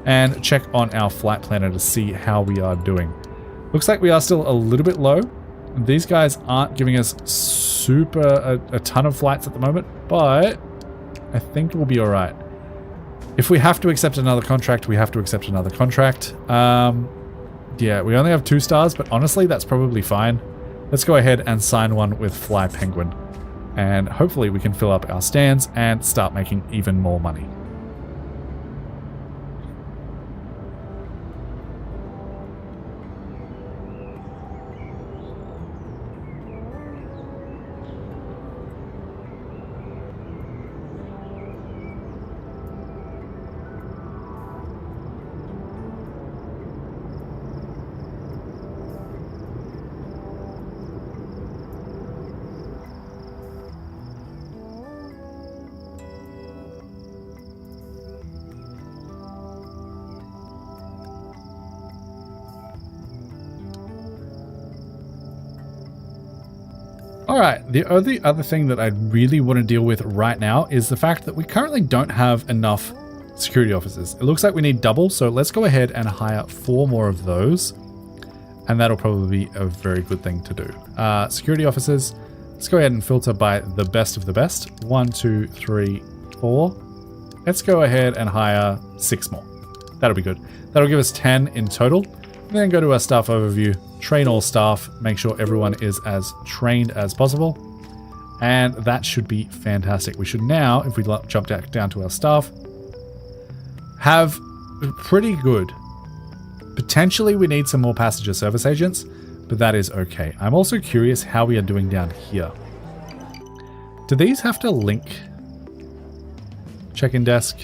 and check on our flight planner to see how we are doing. Looks like we are still a little bit low. These guys aren't giving us a ton of flights at the moment, but I think we'll be all right. If we have to accept another contract, we have to accept another contract. Yeah, we only have 2 stars, but honestly, that's probably fine. Let's go ahead and sign one with Fly Penguin. And hopefully we can fill up our stands and start making even more money. Alright, the only other thing that I really want to deal with right now is the fact that we currently don't have enough security officers. It looks like we need double, so let's go ahead and hire 4 more of those. And that'll probably be a very good thing to do. Security officers, let's go ahead and filter by the best of the best. 1, 2, 3, 4. Let's go ahead and hire 6 more. That'll be good. That'll give us 10 in total. And then go to our staff overview, train all staff, make sure everyone is as trained as possible. And that should be fantastic. We should now, if we jump down to our staff, have pretty good. Potentially we need some more passenger service agents, but that is okay. I'm also curious how we are doing down here. Do these have to link? Check-in desk?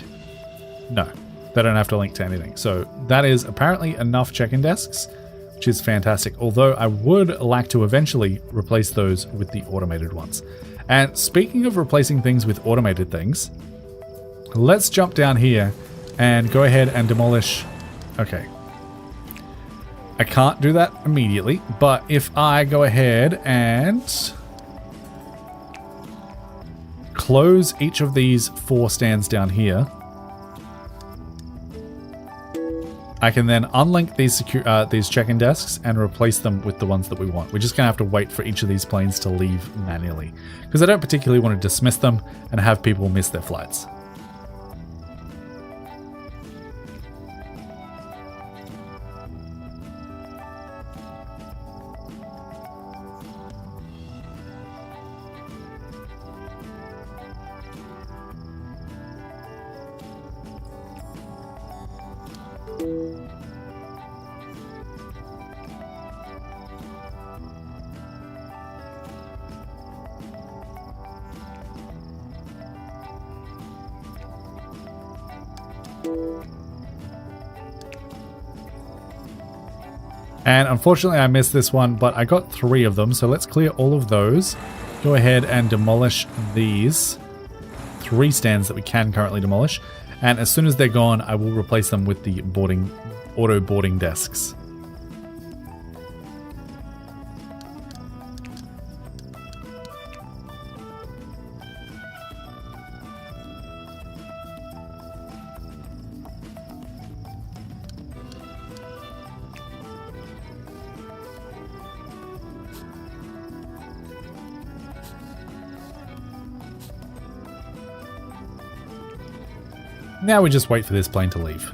No. They don't have to link to anything. So that is apparently enough check-in desks, which is fantastic. Although I would like to eventually replace those with the automated ones. And speaking of replacing things with automated things, let's jump down here and go ahead and demolish. Okay. I can't do that immediately, but if I go ahead and close each of these 4 stands down here, I can then unlink these check-in desks and replace them with the ones that we want. We're just going to have to wait for each of these planes to leave manually, because I don't particularly want to dismiss them and have people miss their flights. And unfortunately I missed this one, but I got 3 of them, so let's clear all of those. Go ahead and demolish these 3 stands that we can currently demolish. And as soon as they're gone, I will replace them with the auto boarding desks. Now we just wait for this plane to leave.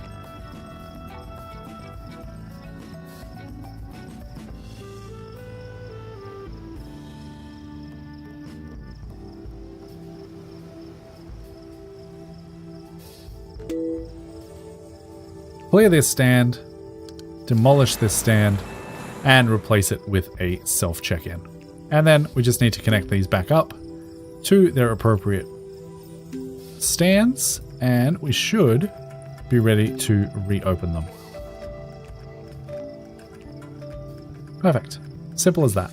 Clear this stand, demolish this stand, and replace it with a self-check-in. And then we just need to connect these back up to their appropriate stands, and we should be ready to reopen them. Perfect. Simple as that.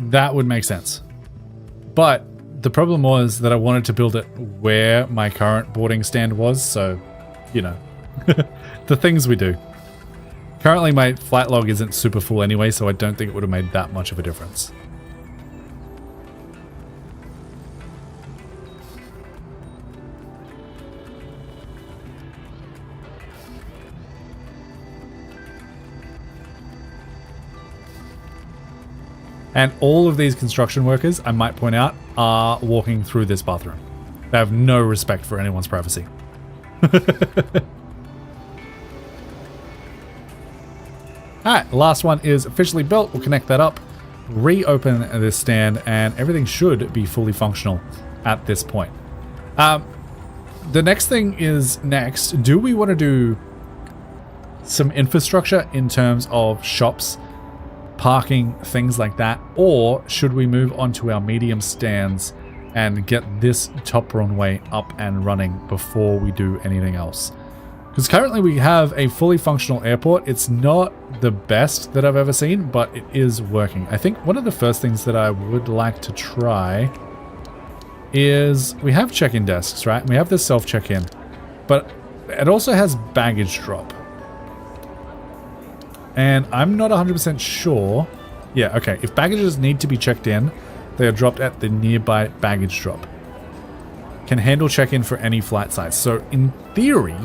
that would make sense. But the problem was that I wanted to build it where my current boarding stand was, so, you know, the things we do. Currently my flight log isn't super full anyway, so I don't think it would have made that much of a difference. And all of these construction workers, I might point out, are walking through this bathroom. They have no respect for anyone's privacy. Alright, last one is officially built. We'll connect that up, reopen this stand, and everything should be fully functional at this point. The next thing is next. Do we want to do some infrastructure in terms of shops, parking, things like that, or should we move on to our medium stands and get this top runway up and running before we do anything else? Because currently we have a fully functional airport. It's not the best that I've ever seen, but it is working. I think one of the first things that I would like to try is we have check-in desks, right? And we have this self-check-in, but it also has baggage drop. And I'm not 100% sure. Yeah, okay. If baggages need to be checked in, they are dropped at the nearby baggage drop. Can handle check-in for any flight size. So in theory,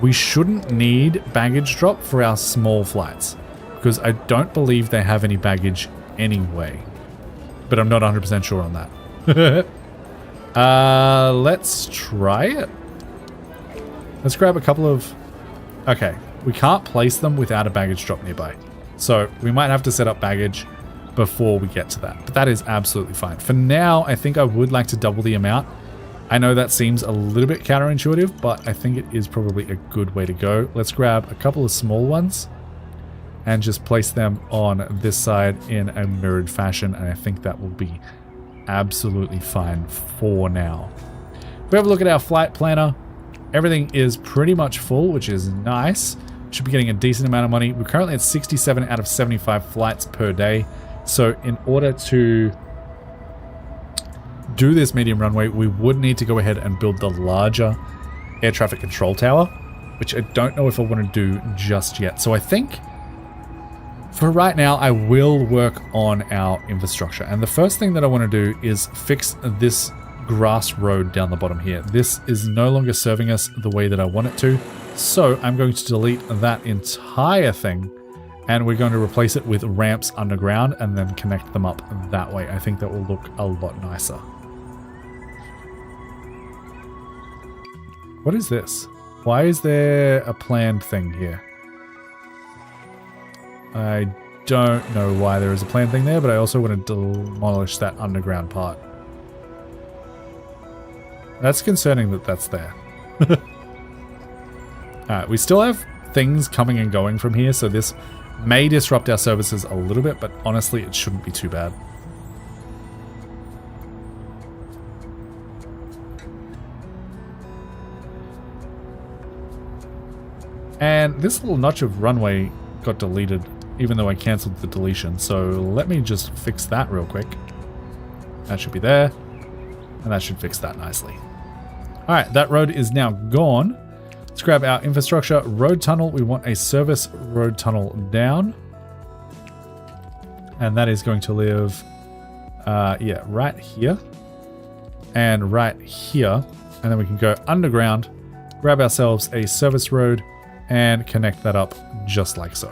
we shouldn't need baggage drop for our small flights, because I don't believe they have any baggage anyway. But I'm not 100% sure on that. Let's try it. Let's grab a couple of... Okay. We can't place them without a baggage drop nearby. So we might have to set up baggage before we get to that. But that is absolutely fine. For now, I think I would like to double the amount. I know that seems a little bit counterintuitive, but I think it is probably a good way to go. Let's grab a couple of small ones and just place them on this side in a mirrored fashion. And I think that will be absolutely fine for now. If we have a look at our flight planner, everything is pretty much full, which is nice. Should be getting a decent amount of money. We're currently at 67 out of 75 flights per day. So in order to do this medium runway, we would need to go ahead and build the larger air traffic control tower, which I don't know if I want to do just yet. So I think for right now, I will work on our infrastructure. And the first thing that I want to do is fix this grass road down the bottom here. This is no longer serving us the way that I want it to. So I'm going to delete that entire thing, and we're going to replace it with ramps underground and then connect them up that way. I think that will look a lot nicer. What is this? Why is there a planned thing here? I don't know why there is a planned thing there, but I also want to demolish that underground part. That's concerning that that's there. Alright, we still have things coming and going from here, so this may disrupt our services a little bit, but honestly, it shouldn't be too bad. And this little notch of runway got deleted, even though I cancelled the deletion, so let me just fix that real quick. That should be there, and that should fix that nicely. Alright, that road is now gone. Let's grab our infrastructure road tunnel. We want a service road tunnel down. And that is going to live, yeah, right here. And right here. And then we can go underground, grab ourselves a service road, and connect that up just like so.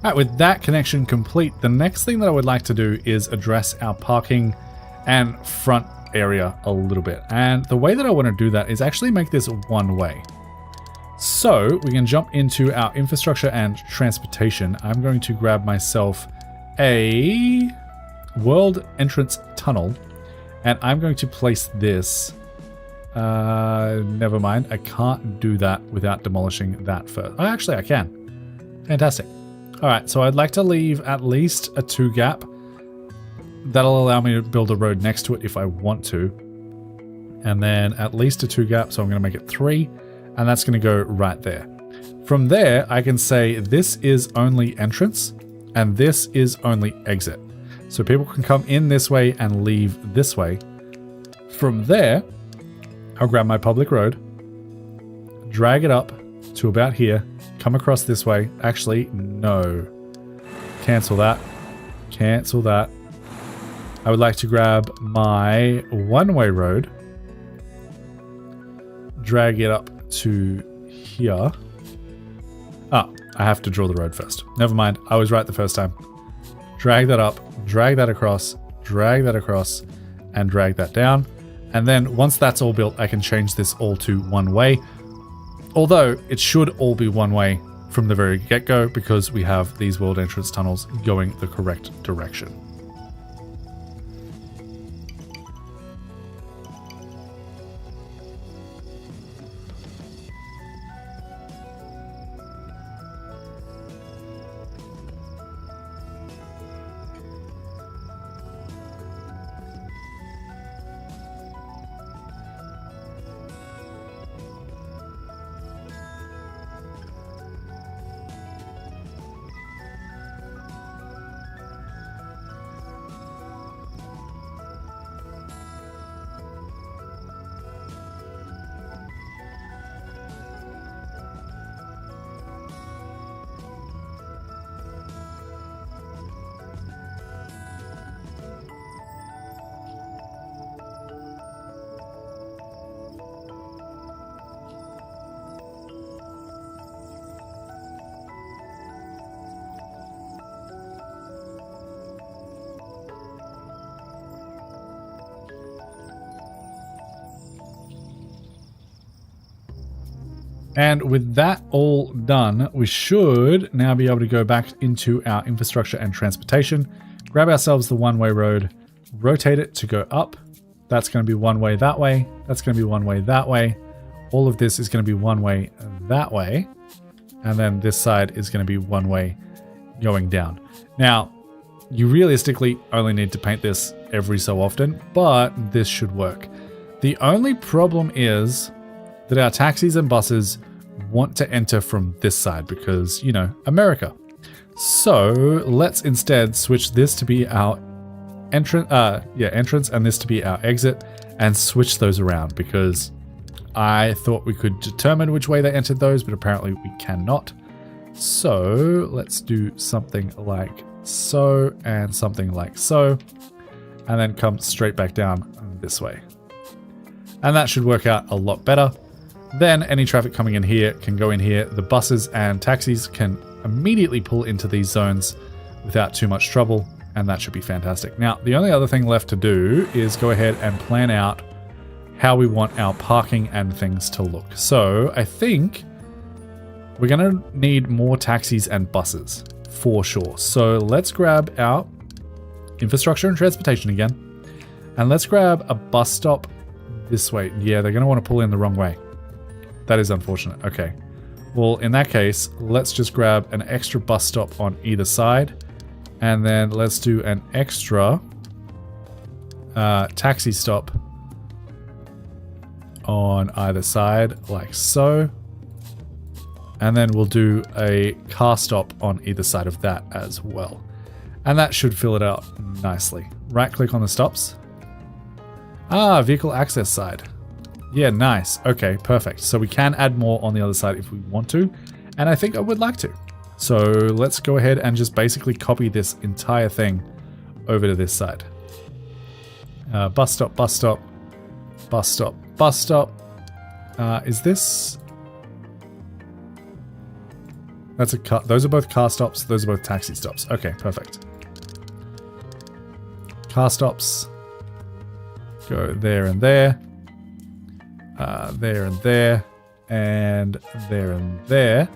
All right, with that connection complete, the next thing that I would like to do is address our parking and front area a little bit. And the way that I want to do that is actually make this one way. So we can jump into our infrastructure and transportation. I'm going to grab myself a world entrance tunnel, and I'm going to place this. Never mind. I can't do that without demolishing that first. Oh, actually I can. Fantastic. All right, so I'd like to leave at least a 2 gap. That'll allow me to build a road next to it if I want to. And then at least a 2 gap, so I'm going to make it 3. And that's going to go right there. From there, I can say this is only entrance and this is only exit. So people can come in this way and leave this way. From there, I'll grab my public road, drag it up to about here, come across this way. Actually, no. Cancel that. Cancel that. I would like to grab my one-way road, drag it up to here. Ah, I have to draw the road first. Never mind, I was right the first time. Drag that up, drag that across, and drag that down. And then once that's all built, I can change this all to one way. Although it should all be one way from the very get-go because we have these world entrance tunnels going the correct direction. And with that all done, we should now be able to go back into our infrastructure and transportation, grab ourselves the one-way road, rotate it to go up. That's going to be one way that way. That's going to be one way that way. All of this is going to be one way that way. And then this side is going to be one way going down. Now, you realistically only need to paint this every so often, but this should work. The only problem is that our taxis and buses want to enter from this side because, you know, America. So let's instead switch this to be our entrance and this to be our exit, and switch those around because I thought we could determine which way they entered those, but apparently we cannot. So let's do something like so and something like so, and then come straight back down this way. And that should work out a lot better. Then any traffic coming in here can go in here. The buses and taxis can immediately pull into these zones without too much trouble, and that should be fantastic. Now, the only other thing left to do is go ahead and plan out how we want our parking and things to look. So I think we're going to need more taxis and buses for sure. So let's grab our infrastructure and transportation again, and let's grab a bus stop this way. Yeah, they're going to want to pull in the wrong way. That is unfortunate. Okay. Well, in that case, let's just grab an extra bus stop on either side. And then let's do an extra taxi stop on either side, like so. And then we'll do a car stop on either side of that as well. And that should fill it out nicely. Right click on the stops. Ah, vehicle access side. Yeah, nice. Okay, perfect. So we can add more on the other side if we want to, and I think I would like to. So let's go ahead and just basically copy this entire thing over to this side. Bus stop, bus stop, bus stop, bus stop. Is this... That's a car. Those are both car stops. Those are both taxi stops. Okay, perfect. Car stops. Go there and there. There and there. And there and there.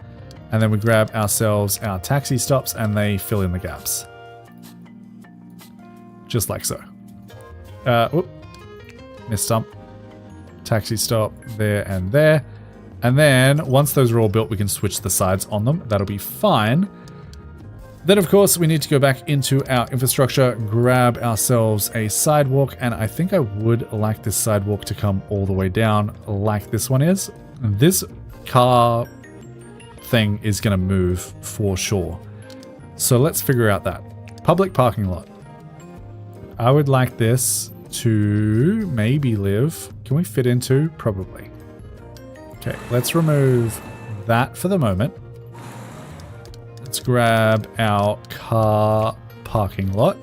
And then we grab ourselves our taxi stops and they fill in the gaps. Just like so. Whoop. Missed some. Taxi stop there and there. And then once those are all built, we can switch the sides on them. That'll be fine. Then, of course, we need to go back into our infrastructure, grab ourselves a sidewalk. And I think I would like this sidewalk to come all the way down like this one is. This car thing is going to move for sure. So let's figure out that. Public parking lot. I would like this to maybe live. Can we fit into? Probably. Okay, let's remove that for the moment. Let's grab our car parking lot.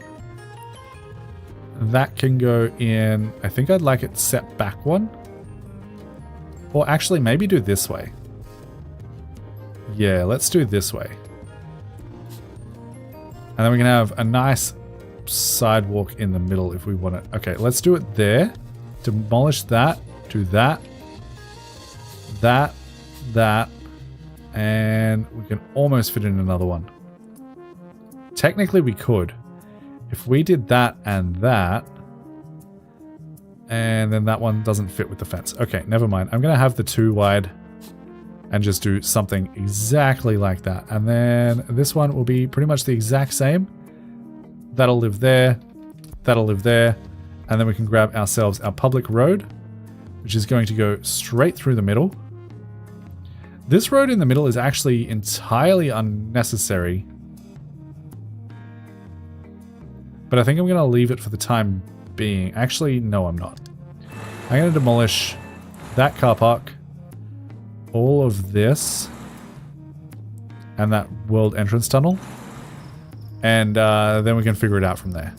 That can go in, I think I'd like it set back one. Or actually, maybe do this way. Yeah, let's do this way. And then we can have a nice sidewalk in the middle if we want it. Okay, let's do it there. Demolish that. Do that. That. And we can almost fit in another one. Technically, we could. If we did that and that. And then that one doesn't fit with the fence. Okay, never mind. I'm going to have the 2 wide. And just do something exactly like that. And then this one will be pretty much the exact same. That'll live there. That'll live there. And then we can grab ourselves our public road, which is going to go straight through the middle. This road in the middle is actually entirely unnecessary. But I think I'm going to leave it for the time being. Actually, no, I'm not. I'm going to demolish that car park. All of this and that world entrance tunnel, and then we can figure it out from there.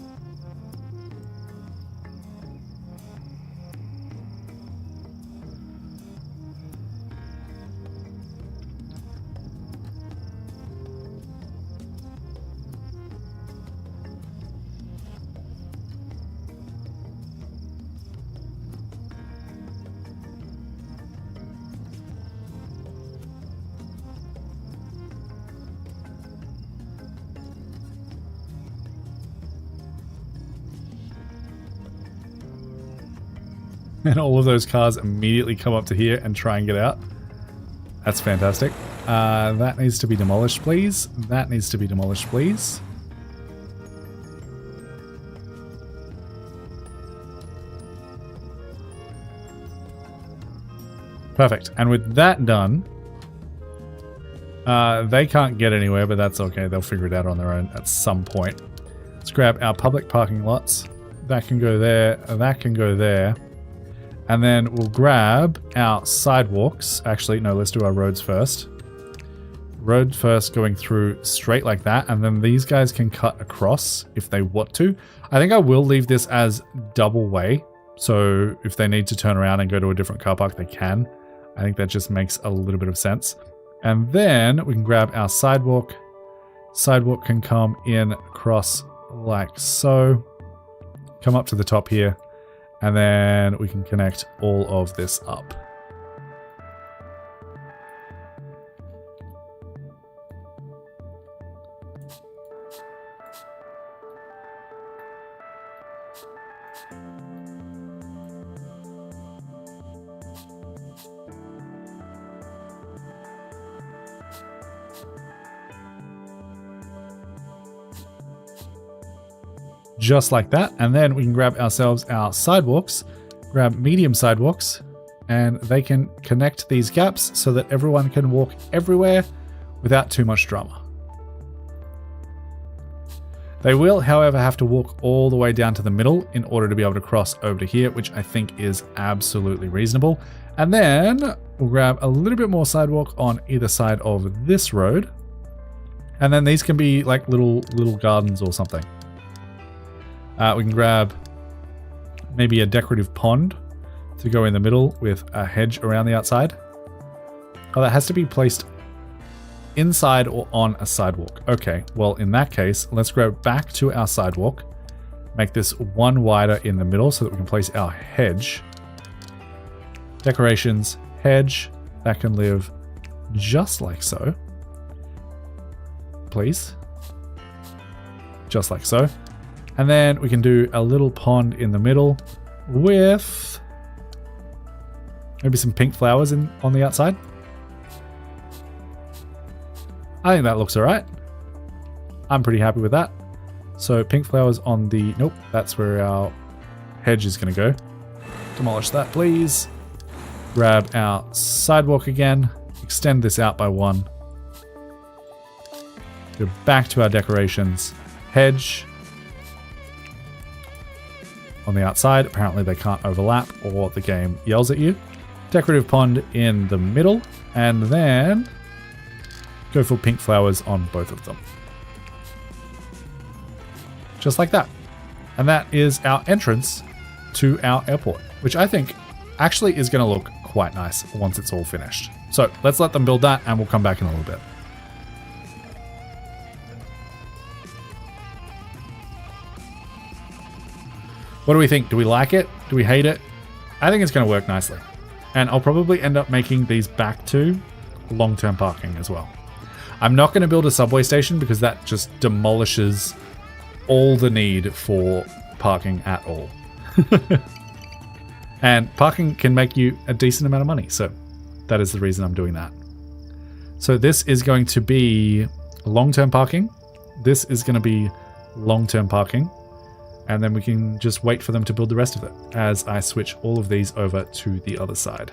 And all of those cars immediately come up to here and try and get out. That's fantastic. That needs to be demolished, please. That needs to be demolished, please. Perfect. And with that done, they can't get anywhere, but that's okay. They'll figure it out on their own at some point. Let's grab our public parking lots. That can go there. That can go there. And then we'll grab our sidewalks. Actually, no, let's do our roads first. Road first going through straight like that. And then these guys can cut across if they want to. I think I will leave this as double way. So if they need to turn around and go to a different car park, they can. I think that just makes a little bit of sense. And then we can grab our sidewalk. Sidewalk can come in across like so. Come up to the top here. And then we can connect all of this up. Just like that. And then we can grab ourselves our sidewalks, grab medium sidewalks, and they can connect these gaps so that everyone can walk everywhere without too much drama. They will, however, have to walk all the way down to the middle in order to be able to cross over to here, which I think is absolutely reasonable. And then we'll grab a little bit more sidewalk on either side of this road. And then these can be like little gardens or something. We can grab maybe a decorative pond to go in the middle with a hedge around the outside. Oh, that has to be placed inside or on a sidewalk. Okay, well, in that case, let's go back to our sidewalk. Make this one wider in the middle so that we can place our hedge. Decorations, hedge. That can live just like so. Please. Just like so. And then we can do a little pond in the middle with maybe some pink flowers on the outside. I think that looks all right. I'm pretty happy with that. So pink flowers on the... Nope, that's where our hedge is going to go. Demolish that, please. Grab our sidewalk again. Extend this out by 1. Go back to our decorations. Hedge. On the outside, apparently they can't overlap or the game yells at you. Decorative pond in the middle. And then go for pink flowers on both of them. Just like that. And that is our entrance to our airport, which I think actually is going to look quite nice once it's all finished. So let's let them build that and we'll come back in a little bit. What do we think? Do we like it? Do we hate it? I think it's going to work nicely. And I'll probably end up making these back to long-term parking as well. I'm not going to build a subway station because that just demolishes all the need for parking at all. And parking can make you a decent amount of money. So that is the reason I'm doing that. So this is going to be long-term parking. This is going to be long-term parking. And then we can just wait for them to build the rest of it as I switch all of these over to the other side.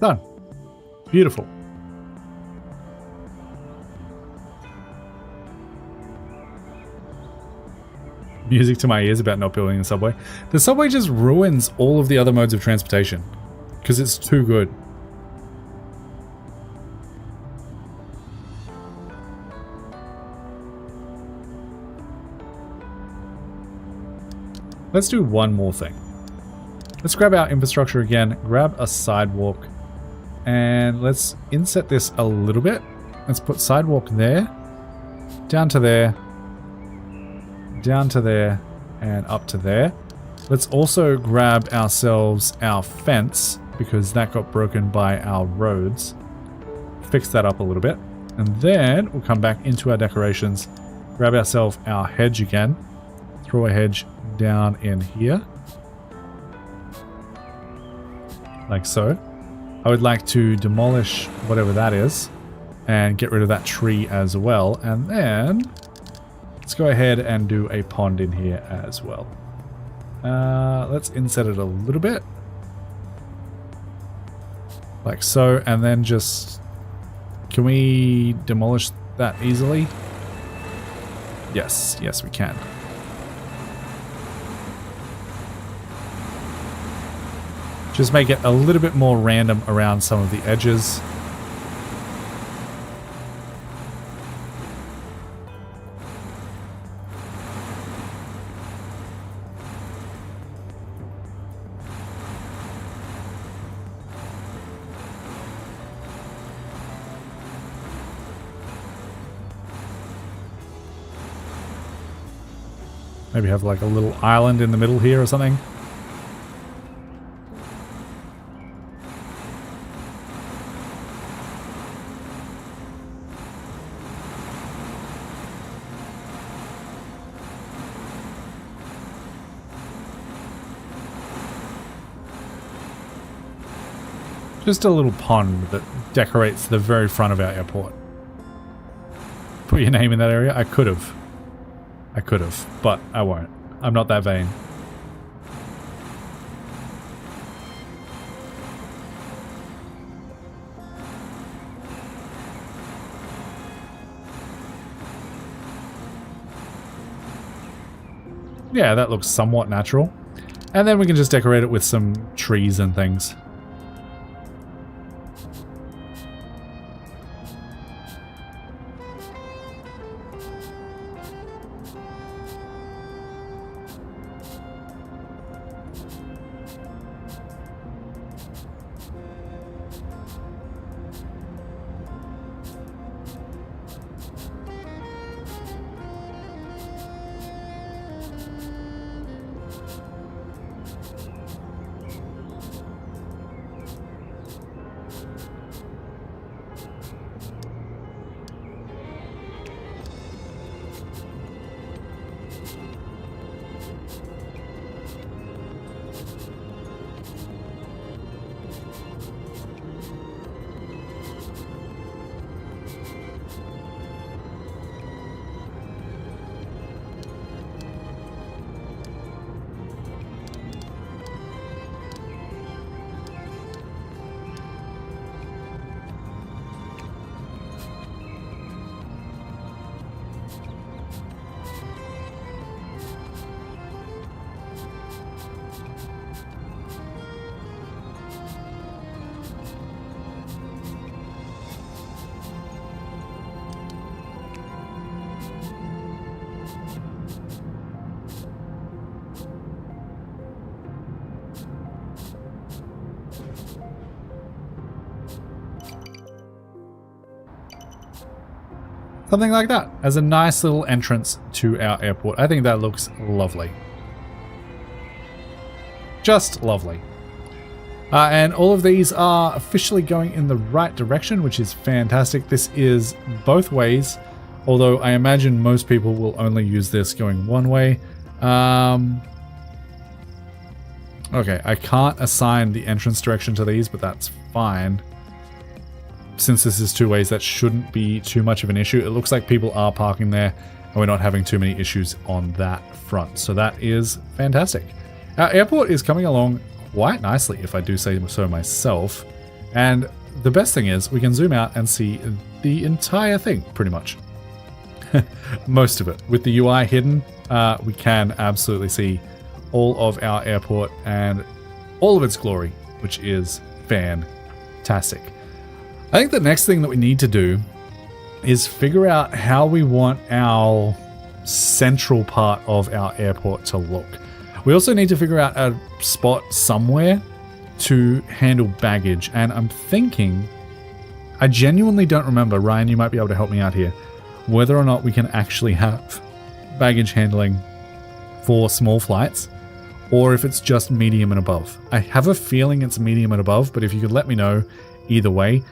Done. Beautiful. Music to my ears about not building the subway. The subway just ruins all of the other modes of transportation because it's too good. Let's do one more thing. Let's grab our infrastructure again, grab a sidewalk, and let's inset this a little bit. Let's put sidewalk there, down to there, and up to there. Let's also grab ourselves our fence because that got broken by our roads. Fix that up a little bit. And then we'll come back into our decorations, grab ourselves our hedge again, throw a hedge down in here. Like so. I would like to demolish whatever that is and get rid of that tree as well. And then let's go ahead and do a pond in here as well. Let's inset it a little bit. Like so. And then just... Can we demolish that easily? Yes. Yes, we can. Just make it a little bit more random around some of the edges. Maybe have like a little island in the middle here or something. Just a little pond that decorates the very front of our airport. Put your name in that area? I could have. But I won't. I'm not that vain. Yeah, that looks somewhat natural. And then we can just decorate it with some trees and things. Something like that as a nice little entrance to our airport. I think that looks lovely. Just lovely. And all of these are officially going in the right direction, which is fantastic. This is both ways, although I imagine most people will only use this going one way. Okay, I can't assign the entrance direction to these, but that's fine. Since this is two ways, that shouldn't be too much of an issue. It looks like people are parking there and we're not having too many issues on that front. So that is fantastic. Our airport is coming along quite nicely, if I do say so myself. And the best thing is we can zoom out and see the entire thing, pretty much. Most of it. With the UI hidden, we can absolutely see all of our airport and all of its glory, which is fantastic. I think the next thing that we need to do is figure out how we want our central part of our airport to look. We also need to figure out a spot somewhere to handle baggage. And I'm thinking, I genuinely don't remember, Ryan, you might be able to help me out here, whether or not we can actually have baggage handling for small flights, or if it's just medium and above. I have a feeling it's medium and above, but if you could let me know either way,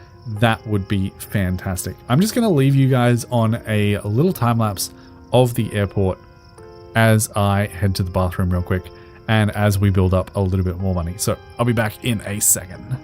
that would be fantastic. I'm just going to leave you guys on a little time lapse of the airport as I head to the bathroom real quick and as we build up a little bit more money. So I'll be back in a second.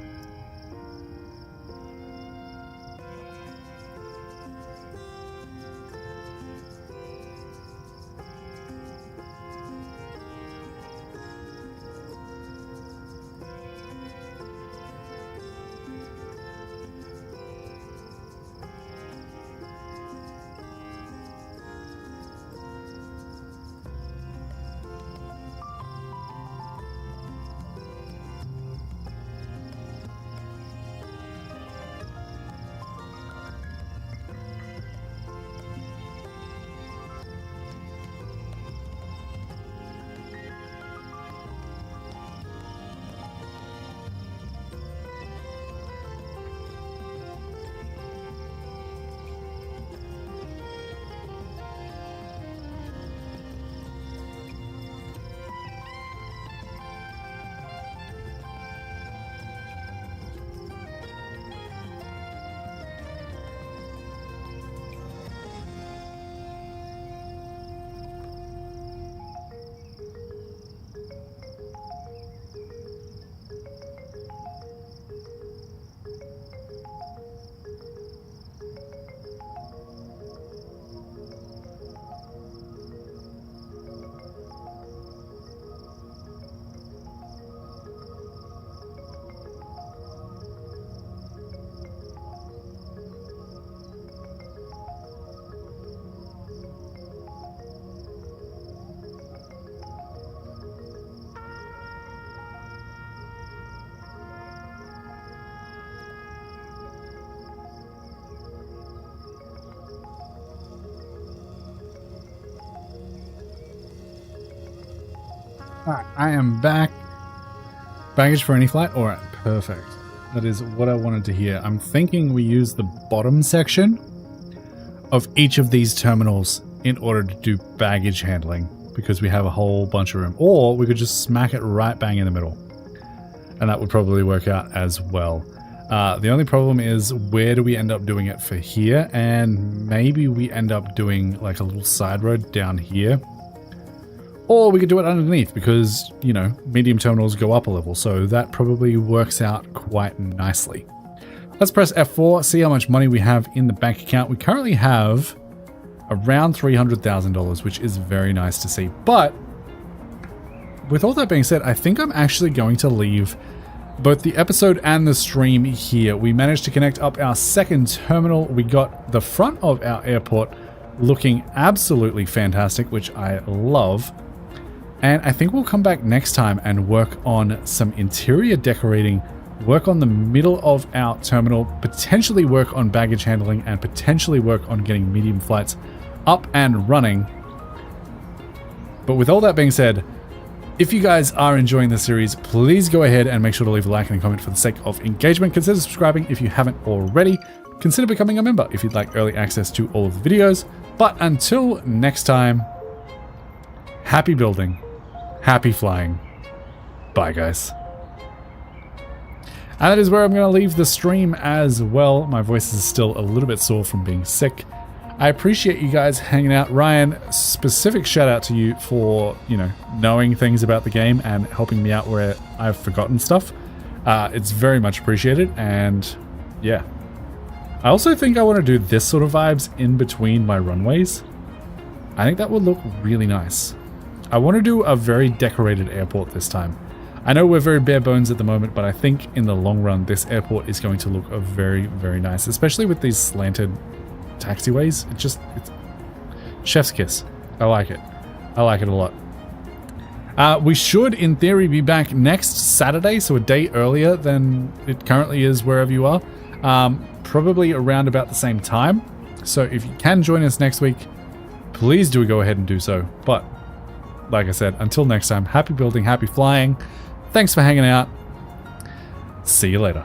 Alright, I am back. Baggage for any flight? Alright, perfect. That is what I wanted to hear. I'm thinking we use the bottom section of each of these terminals in order to do baggage handling, because we have a whole bunch of room. Or we could just smack it right bang in the middle, and that would probably work out as well. The only problem is, where do we end up doing it for here? And maybe we end up doing like a little side road down here. Or we could do it underneath, because, you know, medium terminals go up a level, so that probably works out quite nicely. Let's press F4, see how much money we have in the bank account. We currently have around $300,000, which is very nice to see. But with all that being said, I think I'm actually going to leave both the episode and the stream here. We managed to connect up our second terminal. We got the front of our airport looking absolutely fantastic, which I love. And I think we'll come back next time and work on some interior decorating, work on the middle of our terminal, potentially work on baggage handling, and potentially work on getting medium flights up and running. But with all that being said, if you guys are enjoying the series, please go ahead and make sure to leave a like and a comment for the sake of engagement. Consider subscribing if you haven't already. Consider becoming a member if you'd like early access to all of the videos. But until next time, happy building, happy flying. Bye, guys. And that is where I'm going to leave the stream as well. My voice is still a little bit sore from being sick. I appreciate you guys hanging out. Ryan, specific shout out to you for, you know, knowing things about the game and helping me out where I've forgotten stuff. It's very much appreciated. And yeah, I also think I want to do this sort of vibes in between my runways. I think that would look really nice. I want to do a very decorated airport this time. I know we're very bare bones at the moment, but I think in the long run, this airport is going to look very, very nice, especially with these slanted taxiways. It's chef's kiss. I like it. I like it a lot. We should, in theory, be back next Saturday, so a day earlier than it currently is wherever you are. Probably around about the same time. So if you can join us next week, please do go ahead and do so. But like I said, until next time, happy building, happy flying. Thanks for hanging out. See you later.